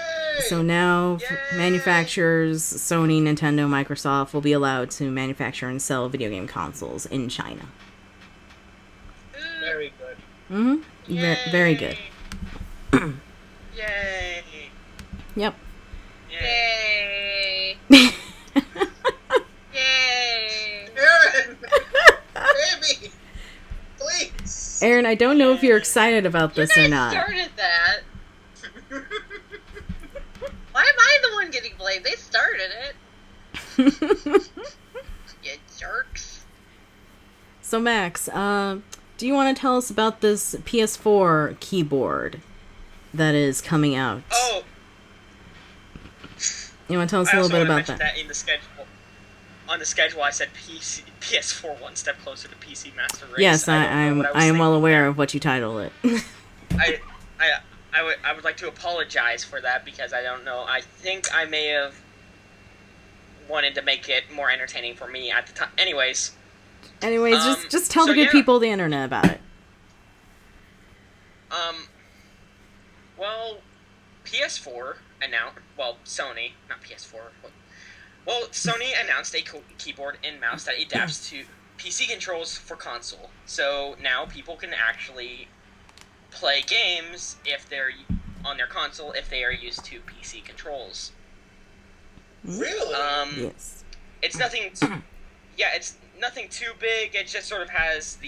So now Yay! manufacturers, Sony, Nintendo, Microsoft, will be allowed to manufacture and sell video game consoles in China. Very good. Mm-hmm. Very good. Yay! Yep. Yay! Yay! Erin! Baby! Please! Erin, I don't know if you're excited about this You or guys not. started that. Why am I the one getting blamed? They started it. You jerks. So Max, do you want to tell us about this PS4 keyboard that is coming out? Oh, You want to tell us I a also little bit want to about mention that? that in the schedule. On the schedule, I said PS4 one step closer to PC Master Race. Yes, don't know I am what was well thinking aware there. of what you title it. I would like to apologize for that because I don't know. I think I may have wanted to make it more entertaining for me at the time. Anyways, just tell the good people of the internet about it. Well, PS4 announced. Well, Sony, not PS4. Well, Sony announced a keyboard and mouse that adapts to PC controls for console. So now people can actually play games if they're on their console if they are used to PC controls. Really? Yes. It's nothing. It's nothing too big. It just sort of has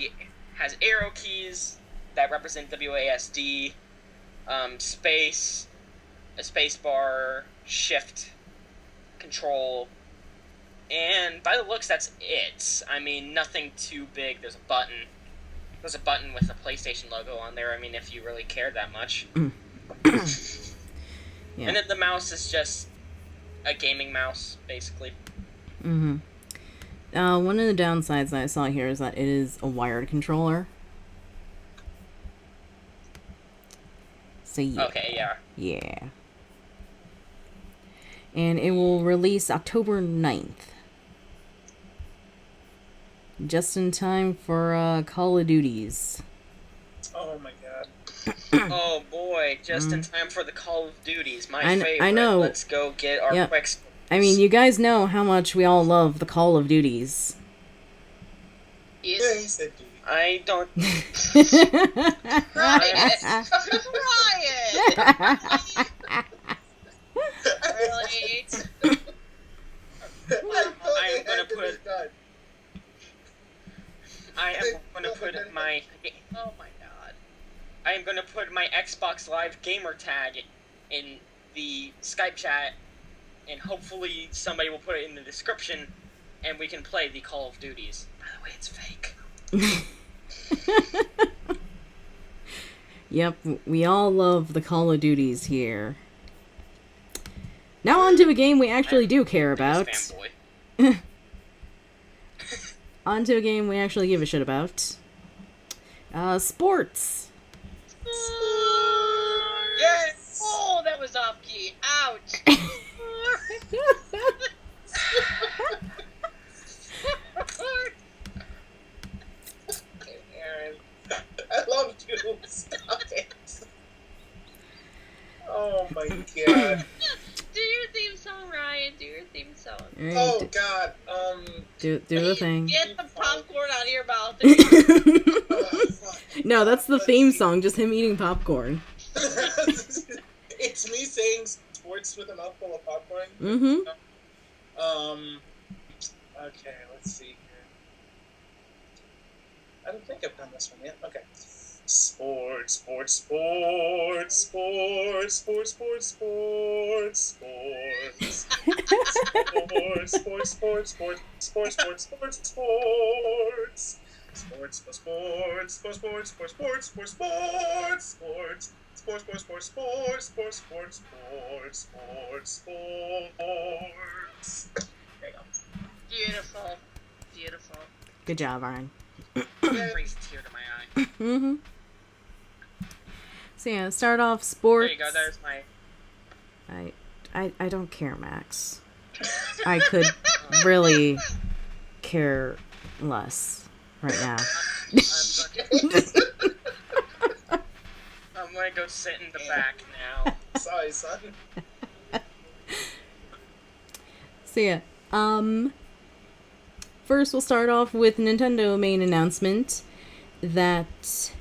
arrow keys that represent WASD, space, a space bar, shift, control, and by the looks, that's it. I mean, nothing too big. There's a button. There's a button with a PlayStation logo on there. I mean, if you really care that much. Yeah. And then the mouse is just a gaming mouse, basically. Mm-hmm. One of the downsides that I saw here is that it is a wired controller. So yeah. Okay, yeah. Yeah. And it will release October 9th. Just in time for Call of Duties. Oh my god. Oh boy, just in time for the Call of Duties, my favorite. I know. Let's go get our quick. I mean, you guys know how much we all love the Call of Duties. Yeah, he said duty. I don't. Ryan! Really? I am gonna put. I am gonna put my. Oh my god. I am gonna put my Xbox Live gamer tag in the Skype chat, and hopefully somebody will put it in the description, and we can play the Call of Duties. By the way, it's fake. Yep, we all love the Call of Duties here. Now on to a game we actually do care about. Fanboy. On to a game we actually give a shit about. Sports. Yes! Oh, that was off key. Ouch! Erin, I love you. Stop it. Oh my god. Do your theme song, Ryan. Do your theme song. Alright, Oh god. do the thing. Get the popcorn out of your mouth. Oh, fuck. No, that's the theme song, just him eating popcorn. It's me saying sports with a mouthful of popcorn. Mm-hmm. Okay, let's see I don't think I've done this one yet. Okay. Sports, sports, sports, sports, sports, sports, sports, sports. Sports, sports, sports, sports, sports, sports, sports, sports. Sports, sports, sports, sports, sports, sports, sports, sports, sports, sports. Sports, sports, sports, sports, sports, sports, sports, sports, sports. There you go. Beautiful. Beautiful. Good job, Erin. Brings a tear to my eye. Mm-hmm. So yeah, start off sports. There you go. There's my. I don't care, Max. I could really care less right now. I'm gonna go sit in the back now. Sorry, son. So yeah, first we'll start off with Nintendo main announcement that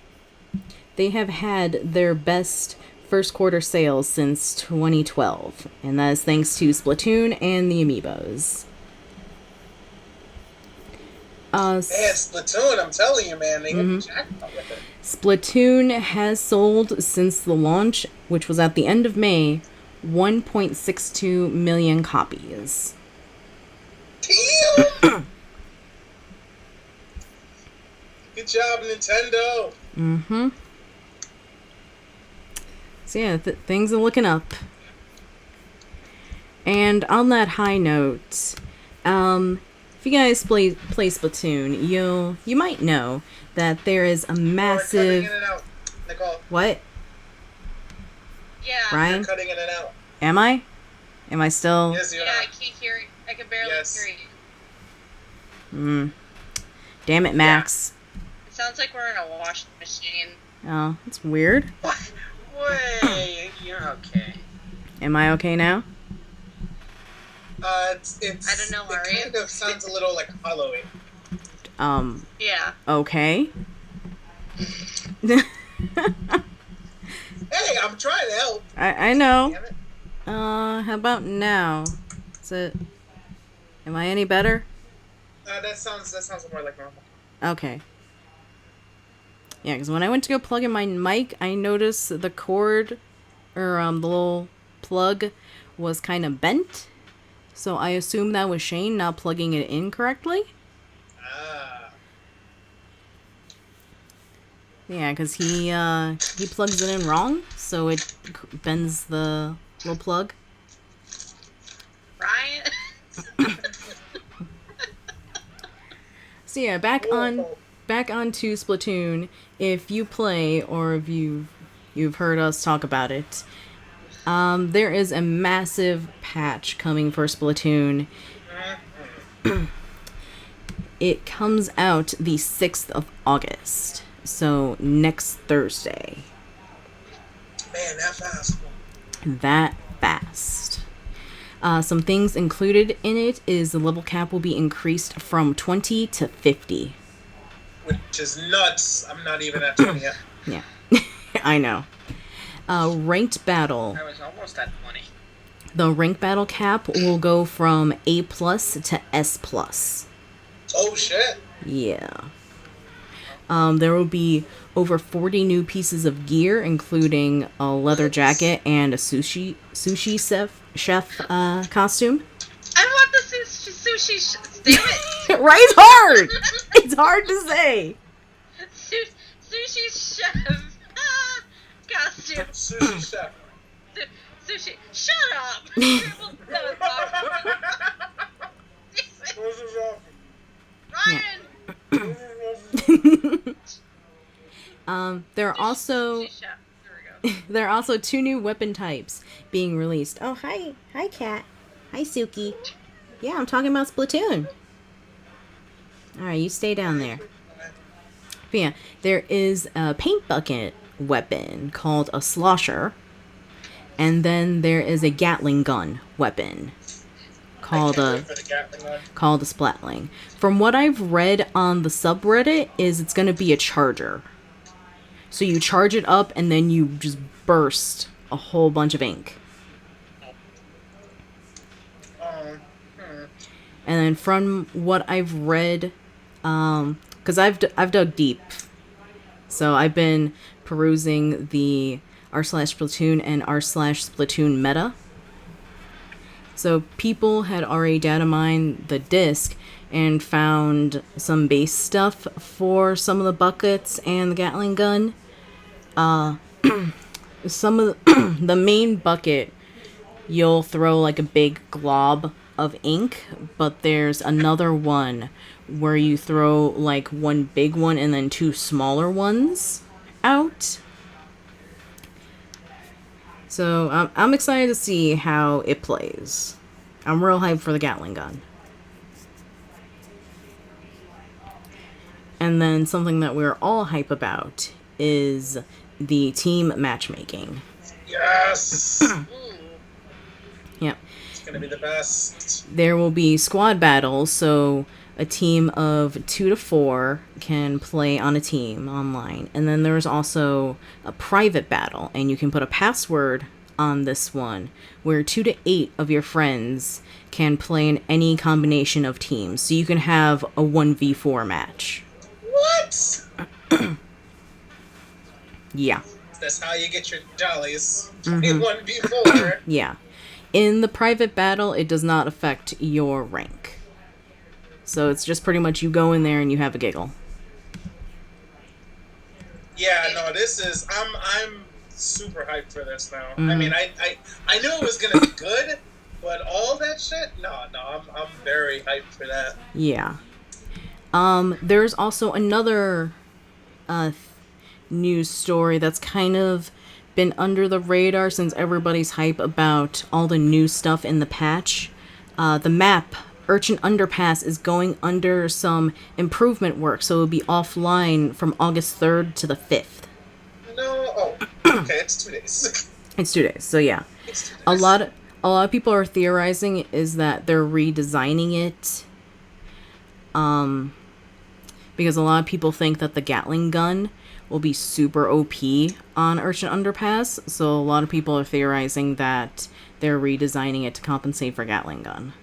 they have had their best first quarter sales since 2012, and that is thanks to Splatoon and the Amiibos. Man, Splatoon, I'm telling you, man, they got jackpot with it. Splatoon has sold since the launch, which was at the end of May, 1.62 million copies. Damn! Good job, Nintendo. Mm-hmm. So yeah, things are looking up. And on that high note, if you guys play Splatoon, you might know that there is a massive. You're cutting in and out, Nicole. What? Yeah. Ryan? You're cutting in and out. Am I? Am I still? Yes, you Yeah, are. I can't hear you. I can barely hear you. Damn it, Max. It sounds like we're in a washing machine. Oh, that's weird. What? Wait, you're okay. Am I okay now? It's I don't know, are it you? kind of sounds a little like hollowy. Yeah. Okay. Hey, I'm trying to help. I know. Damn it. How about now? Is it? Am I any better? That sounds more like normal. Okay. Yeah, because when I went to go plug in my mic, I noticed the cord, or the little plug, was kind of bent. So I assumed that was Shane not plugging it in correctly. Ah. Yeah, because he plugs it in wrong, so it bends the little plug. Ryan? So yeah, back onto Splatoon. If you play, or if you've heard us talk about it, there is a massive patch coming for Splatoon. It comes out the 6th of August, so next Thursday. Man, that fast. That fast. Some things included in it is the level cap will be increased from 20 to 50. Which is nuts. I'm not even at 20 yet. Yeah, I know. Ranked battle. I was almost at 20. The rank battle cap will go from A+ to S+. Oh, shit. Yeah. There will be over 40 new pieces of gear, including a leather jacket and a sushi chef costume. I want the sushi damn it! Right? It's hard! It's hard to say. Sushi chef costume. Sushi chef. Sushi. Shut up! Ryan! There are also Sushi chef. There we go. there are also 2 new weapon types being released. Oh, hi, Kat. Hi, Suki. Yeah, I'm talking about Splatoon. All right, you stay down there. But yeah, there is a paint bucket weapon called a slosher, and then there is a Gatling gun weapon called a Splatling. From what I've read on the subreddit, is it's going to be a charger. So you charge it up and then you just burst a whole bunch of ink. And then from what I've read, because I've dug deep. So I've been perusing the r/Splatoon and r/Splatoon meta. So people had already data mined the disc and found some base stuff for some of the buckets and the Gatling gun. Some of the main bucket, you'll throw like a big glob of ink, but there's another one where you throw like one big one and then two smaller ones out. So I'm excited to see how it plays. I'm real hyped for the Gatling gun. And then something that we're all hype about is the team matchmaking. Yes! Yep. It's gonna be the best. There will be squad battles, so a team of 2 to 4 can play on a team online. And then there's also a private battle, and you can put a password on this one where 2 to 8 of your friends can play in any combination of teams. So you can have a 1v4 match. What? Yeah. That's how you get your jollies. 1v4. Yeah. In the private battle, it does not affect your rank. So it's just pretty much you go in there and you have a giggle. Yeah, no, this is I'm super hyped for this now. I mean, I knew it was gonna be good, but all that shit, no, I'm very hyped for that. Yeah. There's also another news story that's kind of been under the radar since everybody's hype about all the new stuff in the patch. The map, Urchin Underpass, is going under some improvement work, so it'll be offline from August 3rd to the 5th. No, okay, it's 2 days. It's 2 days, so yeah. It's 2 days. A lot of people are theorizing is that they're redesigning it. Because a lot of people think that the Gatling gun will be super OP on Urchin Underpass, so a lot of people are theorizing that they're redesigning it to compensate for Gatling gun.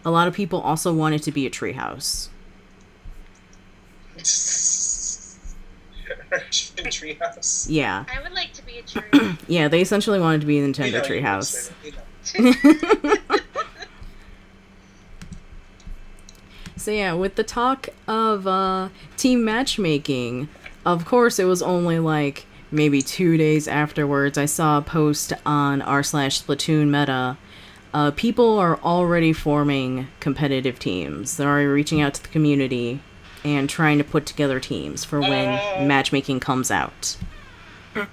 A lot of people also want it to be a treehouse. Urchin Treehouse. Yeah. I would like to be a tree. Yeah, they essentially want it to be a Nintendo You know, treehouse. you know. So yeah, with the talk of team matchmaking, of course it was only like maybe 2 days afterwards I saw a post on r/Splatoon meta. People are already forming competitive teams. They're already reaching out to the community and trying to put together teams for when matchmaking comes out. I'm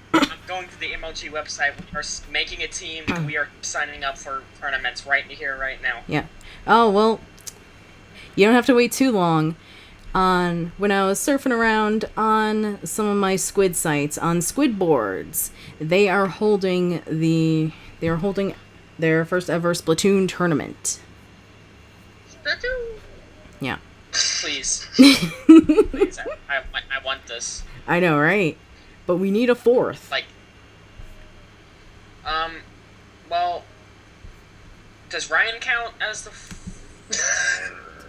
going to the MLG website. We are making a team. And we are signing up for tournaments right here, right now. Yeah. Oh, well, you don't have to wait too long. When I was surfing around on some of my squid sites, on squid boards, they are holding their first ever Splatoon tournament. Splatoon. Yeah. Please. Please, I want this. I know, right? But we need a 4th. Like, well, does Ryan count as the...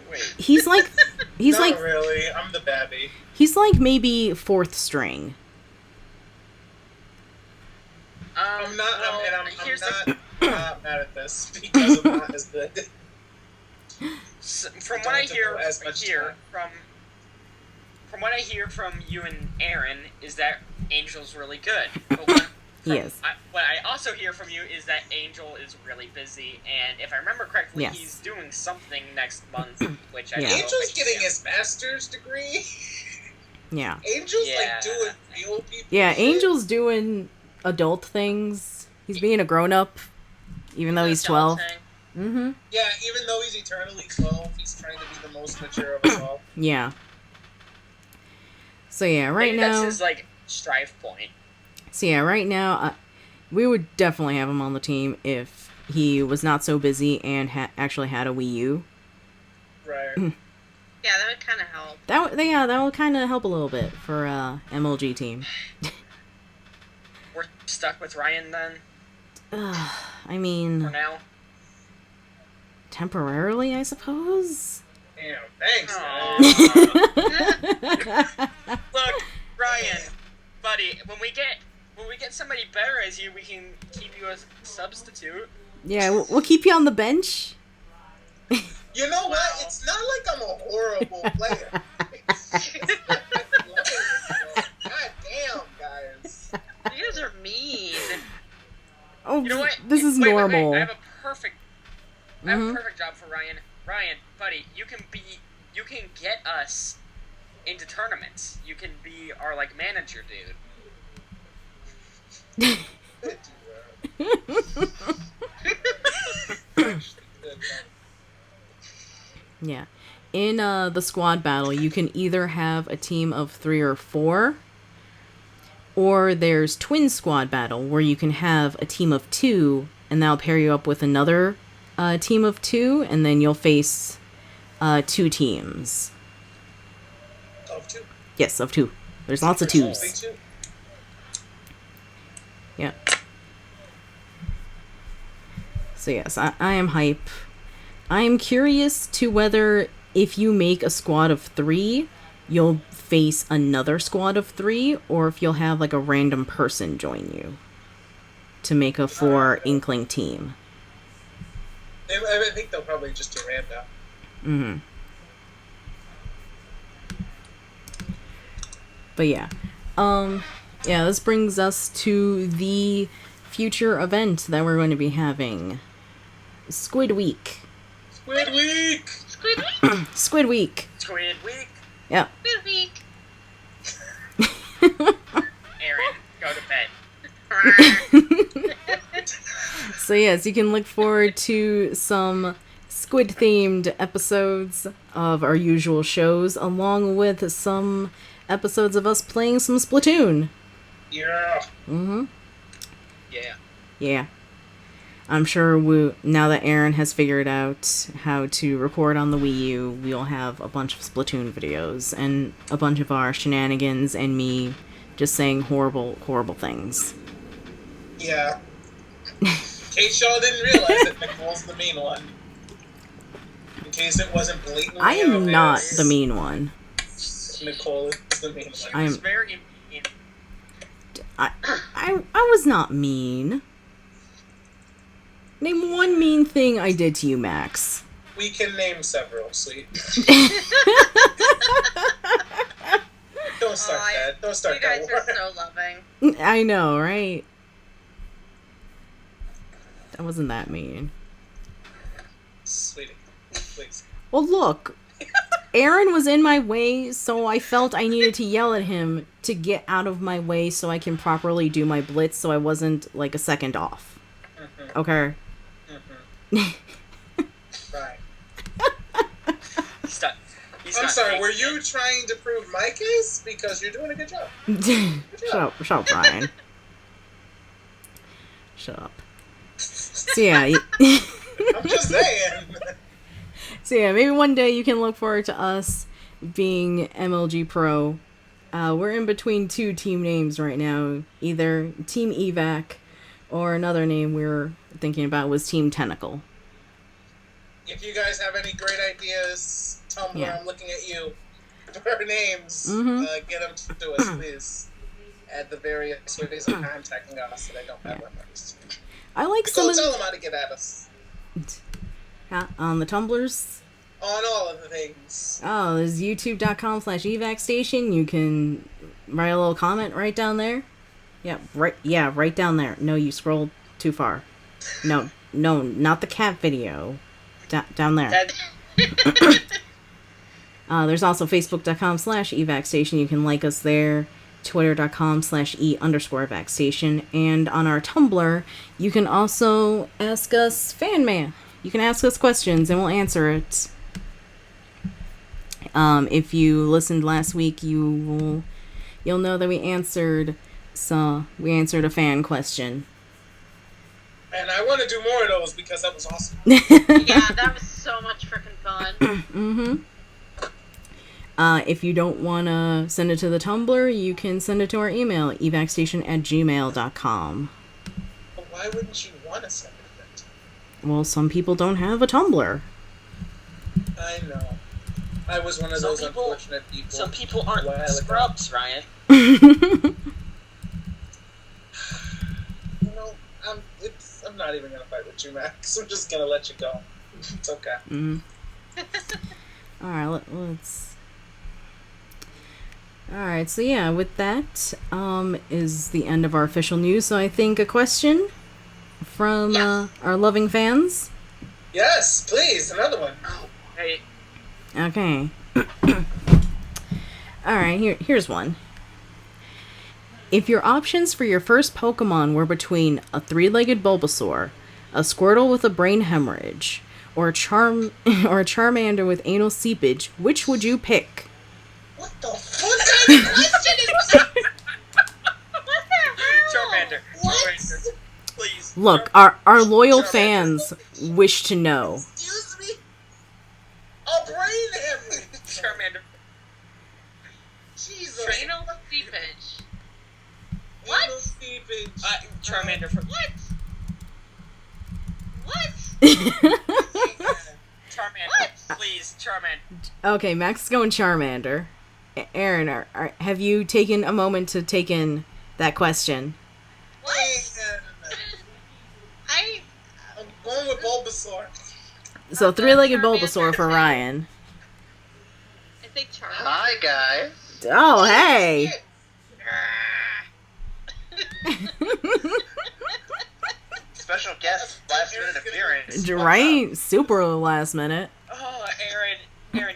Wait. He's like Not really. I'm the babby. he's like maybe 4th string. I'm not. Well, I'm here's not mad at this because I'm not as good. From what I hear As much here, from what I hear from you and Erin, is that Angel's really good. But Yes. what I also hear from you is that Angel is really busy, and if I remember correctly, Yes. he's doing something next month, which I Yeah. don't know Angel's if getting he his master's degree. Yeah. Angel's Yeah. like doing real people. Yeah, shit. Angel's doing adult things. He's being a grown-up, even though he's 12. Mm-hmm. Yeah, even though he's eternally 12, he's trying to be the most mature of us all. Yeah. So yeah, right Maybe now... that's his, like, strive point. So yeah, right now, we would definitely have him on the team if he was not so busy and actually had a Wii U. Right. Yeah, that would kind of help. That will kind of help a little bit for MLG team. We're stuck with Ryan then, I for mean, now. temporarily, I suppose. Damn, thanks, Aw. guys. Look, Ryan, buddy, when we get somebody better as you, we can keep you as a substitute. Yeah, we'll keep you on the bench. You know what? It's not like I'm a horrible player. It's just that I'm playing. God damn, guys. You guys are mean. Oh, You know what? this is Wait, normal. I have a perfect job for Ryan. Ryan, buddy, you can get us into tournaments. You can be our like manager, dude. Yeah. In the squad battle, you can either have a team of 3 or 4, or there's twin squad battle, where you can have a team of 2, and that'll pair you up with another team of 2, and then you'll face 2 teams. Of 2. Yes, of 2. There's lots of 2s. Yeah. So yes, I am hype. I am curious to whether if you make a squad of 3, you'll face another squad of 3, or if you'll have like a random person join you to make a 4 Inkling team. I think they'll probably just do random. Mm-hmm. But yeah. Yeah, this brings us to the future event that we're going to be having. Squid Week. Squid Week! Squid Week! Squid Week. Squid Week. Yeah. Squid Week! Erin, go to bed. So yes, you can look forward to some squid-themed episodes of our usual shows, along with some episodes of us playing some Splatoon. Yeah. Mm-hmm. Yeah. Yeah. I'm sure now that Erin has figured out how to record on the Wii U, we'll have a bunch of Splatoon videos and a bunch of our shenanigans and me just saying horrible, horrible things. Yeah. In case y'all didn't realize that Nicole's the mean one. In case it wasn't blatantly I am obvious, not the mean one. Nicole is the mean one. She I'm- was very mean. I was not mean. Name one mean thing I did to you, Max. We can name several, sweet. Don't start that. Don't start You that guys war. are so loving. I know, right? That wasn't that mean. Sweetie, please. Well, look. Erin was in my way, so I felt I needed to yell at him to get out of my way so I can properly do my blitz so I wasn't, like, a second off. Mm-hmm. Okay? Right. He's I'm not sorry, taking were it. you trying to prove my case? Because you're doing a good job. Shut up, Brian. Shut up. So yeah, I'm just saying. so yeah, maybe one day you can look forward to us being MLG Pro. We're in between 2 team names right now, either Team Evac or another name we were thinking about was Team Tentacle. If you guys have any great ideas, Tumblr, Yeah. I'm looking at you for names. Mhm. Get them to us, please. At the various ways of contacting us that I don't have memories. I like some Go of tell them how to get at us. on the Tumblrs. On all of the things. Oh, there's youtube.com/evacstation. You can write a little comment right down there. Yeah, right down there. No, you scrolled too far. No, not the cat video. Down there. There's also facebook.com/evacstation. You can like us there. Twitter.com/e_evacstation. And on our Tumblr, you can also ask us fan mail. You can ask us questions and we'll answer it. If you listened last week, you'll know that we answered a fan question. And I want to do more of those because that was awesome. Yeah, that was so much freaking fun. Mm-hmm. If you don't want to send it to the Tumblr, you can send it to our email, evacstation@gmail.com. But why wouldn't you want to send it to Well, some people don't have a Tumblr. I know. I was one of those unfortunate people. Some people aren't scrubs, Ryan. I'm not even gonna fight with you, Max. I'm just gonna let you go. It's okay. All right, let's. All right, so yeah, with that is the end of our official news. So I think a question from our loving fans. Yes, please, another one. Hey. Okay. All right, here's one. If your options for your first Pokemon were between a three-legged Bulbasaur, a Squirtle with a brain hemorrhage, or a Charmander with anal seepage, which would you pick? What the fuck kind of question is that? What the hell? Charmander. What? Charmander. Please. Look, our loyal Charmander. fans wish to know. Excuse me? A brain hemorrhage. Charmander. Jesus. Anal seepage. What? Anal seepage. Charmander for What? What? Charmander. What? Please, Charmander. Okay, Max is going Charmander. Erin, have you taken a moment to take in that question? I'm going with Bulbasaur. So three-legged Bulbasaur for Ryan. I think Charmander. Hi, guys. Oh, hey! Special guest, last minute appearance. Right? Super last minute. Oh, Erin,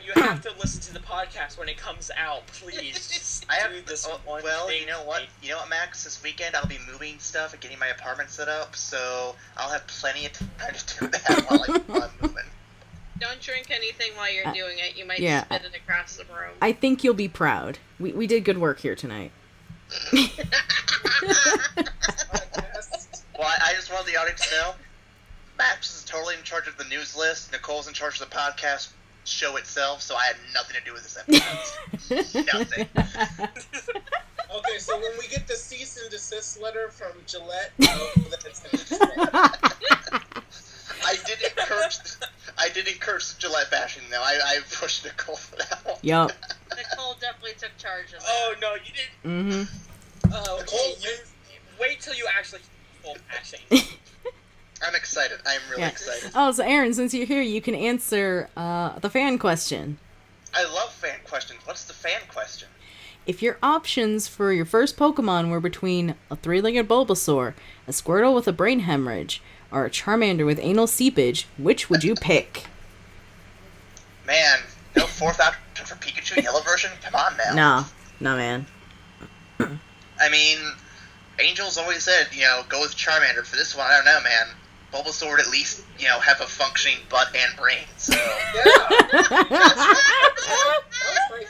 you have to listen to the podcast when it comes out, please. Just I have do this one well, thing. you know what? You know what, Max? This weekend I'll be moving stuff and getting my apartment set up, so I'll have plenty of time to do that while I'm moving. Don't drink anything while you're doing it. You might yeah. spit it across the room. I think you'll be proud. We did good work here tonight. Well, I just wanted the audience to know, Max is totally in charge of the news list, Nicole's in charge of the podcast show itself, so I had nothing to do with this episode. Nothing. Okay, so when we get the cease and desist letter from Gillette, that it's I did encourage Gillette bashing, though. I pushed Nicole for that one. Yup. Nicole definitely took charge of that. Oh, no, you didn't. Mm-hmm. Oh, Nicole, wait till you actually full bashing. I'm excited. I'm really excited. Oh, so Erin, since you're here, you can answer the fan question. I love fan questions. What's the fan question? If your options for your first Pokemon were between a three-legged Bulbasaur, a Squirtle with a brain hemorrhage, or a Charmander with anal seepage, which would you pick? Man, no fourth option for Pikachu Yellow version? Come on now. No, man. I mean, Angel's always said, go with Charmander. For this one, I don't know, man. Bulbasaur would at least, have a functioning butt and brain, so... yeah. That was crazy.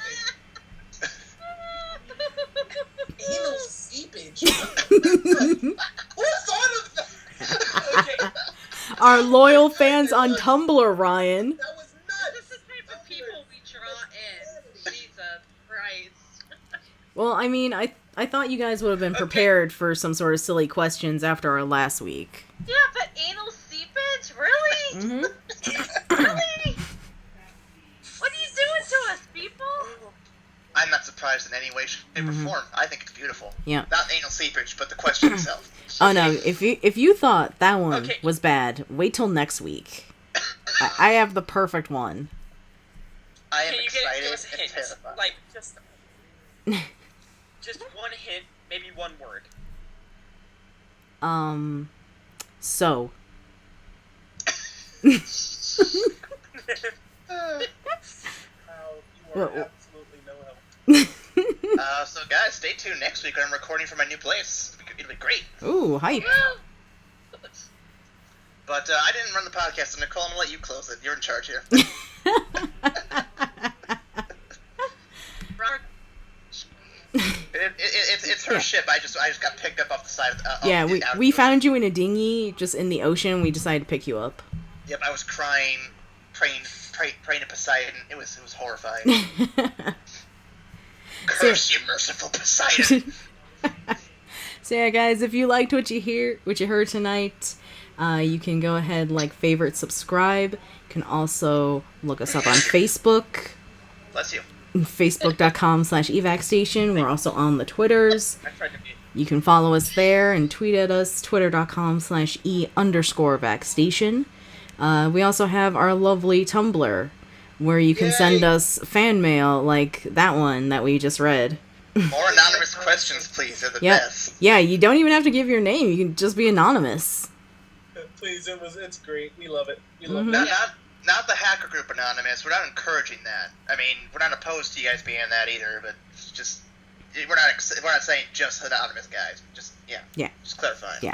Anal seepage. Who thought of that? Okay. Our loyal fans on Tumblr, Ryan. That was nuts. This is the type of people we draw in. Jesus Christ. Well, I mean, I thought you guys would have been prepared for some sort of silly questions after our last week. Yeah, but anal seepage? Really? Mm-hmm. Really? What are you doing to us, people? I'm not surprised in any way, shape, or form. I think it's beautiful. Yeah. Not anal seepage, but the question itself. Oh no, if you thought that one Okay. was bad, wait till next week. I have the perfect one. I am Can you excited give us a and hint? terrified. Like, just one hint, maybe one word. So. You are absolutely no help. So guys, stay tuned next week when I'm recording from my new place. It'll be great. Ooh, hype. But I didn't run the podcast, so Nicole, I'm gonna let you close it. You're in charge here. It's her ship. I just got picked up off the side of the Yeah, of the we found you in a dinghy just in the ocean. We decided to pick you up. Yep, I was crying, praying to Poseidon. It was horrifying. Curse you, merciful Poseidon. So yeah, guys, if you liked what you heard tonight, you can go ahead, favorite, subscribe. You can also look us up on Facebook. Bless you. Facebook.com/evacstation. We're also on the Twitters. I tried to be. You can follow us there and tweet at us, twitter.com/e_vacstation. We also have our lovely Tumblr, where you can send us fan mail like that one that we just read. More anonymous questions, please. They're the best. Yeah, you don't even have to give your name. You can just be anonymous. Please, it's great. We love it. We love Mhm. it. Not the hacker group anonymous. We're not encouraging that. I mean, we're not opposed to you guys being that either, but it's just we're not saying just anonymous guys. Just just clarifying. Yeah.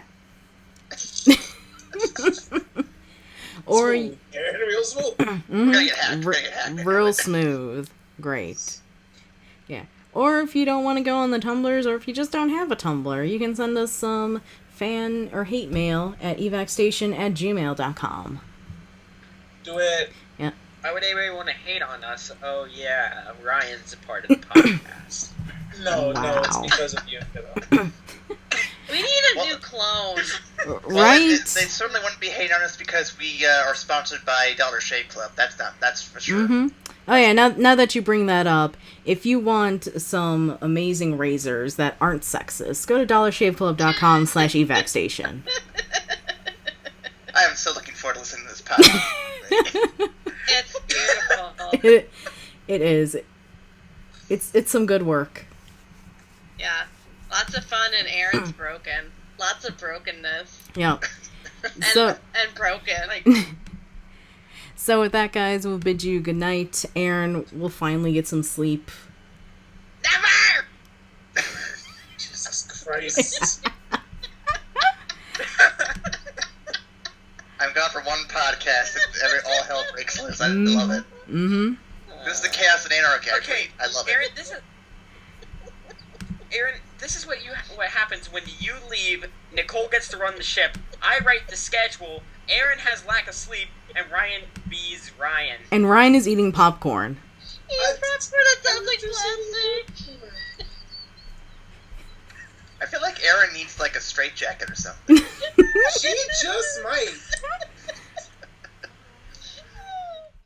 Or Smooth. Aaron, real smooth. We're gonna get hacked. We're gonna get hacked. real smooth. Great. Yeah. Or if you don't want to go on the Tumblrs, or if you just don't have a Tumblr, you can send us some fan or hate mail at evacstation@gmail.com. Do it. Yeah. Why would anybody want to hate on us? Oh yeah, Ryan's a part of the podcast. No, it's Wow. because of you. We need a new clone. Well, Right? They certainly wouldn't be hating on us because we are sponsored by Dollar Shave Club. That's for sure. Mm-hmm. Oh yeah, now that you bring that up, if you want some amazing razors that aren't sexist, go to dollarshaveclub.com/evacstation. I am so looking forward to listening to this podcast. It's beautiful. It is. It's some good work. Yeah. Lots of fun, and Erin's broken. Lots of brokenness. Yeah. And, So and broken. So with that, guys, we'll bid you good night. Erin will finally get some sleep. Never! Jesus Christ. I'm gone for one podcast. All hell breaks loose. I love it. Mm-hmm. This is the chaos and anarchy. Okay, I love Aaron, it. this is what happens when you leave. Nicole gets to run the ship. I write the schedule. Aaron has lack of sleep, and Ryan bees Ryan. And Ryan is eating popcorn. He's prepped for the sounds classic. I feel like Erin needs like a straitjacket or something. She just might.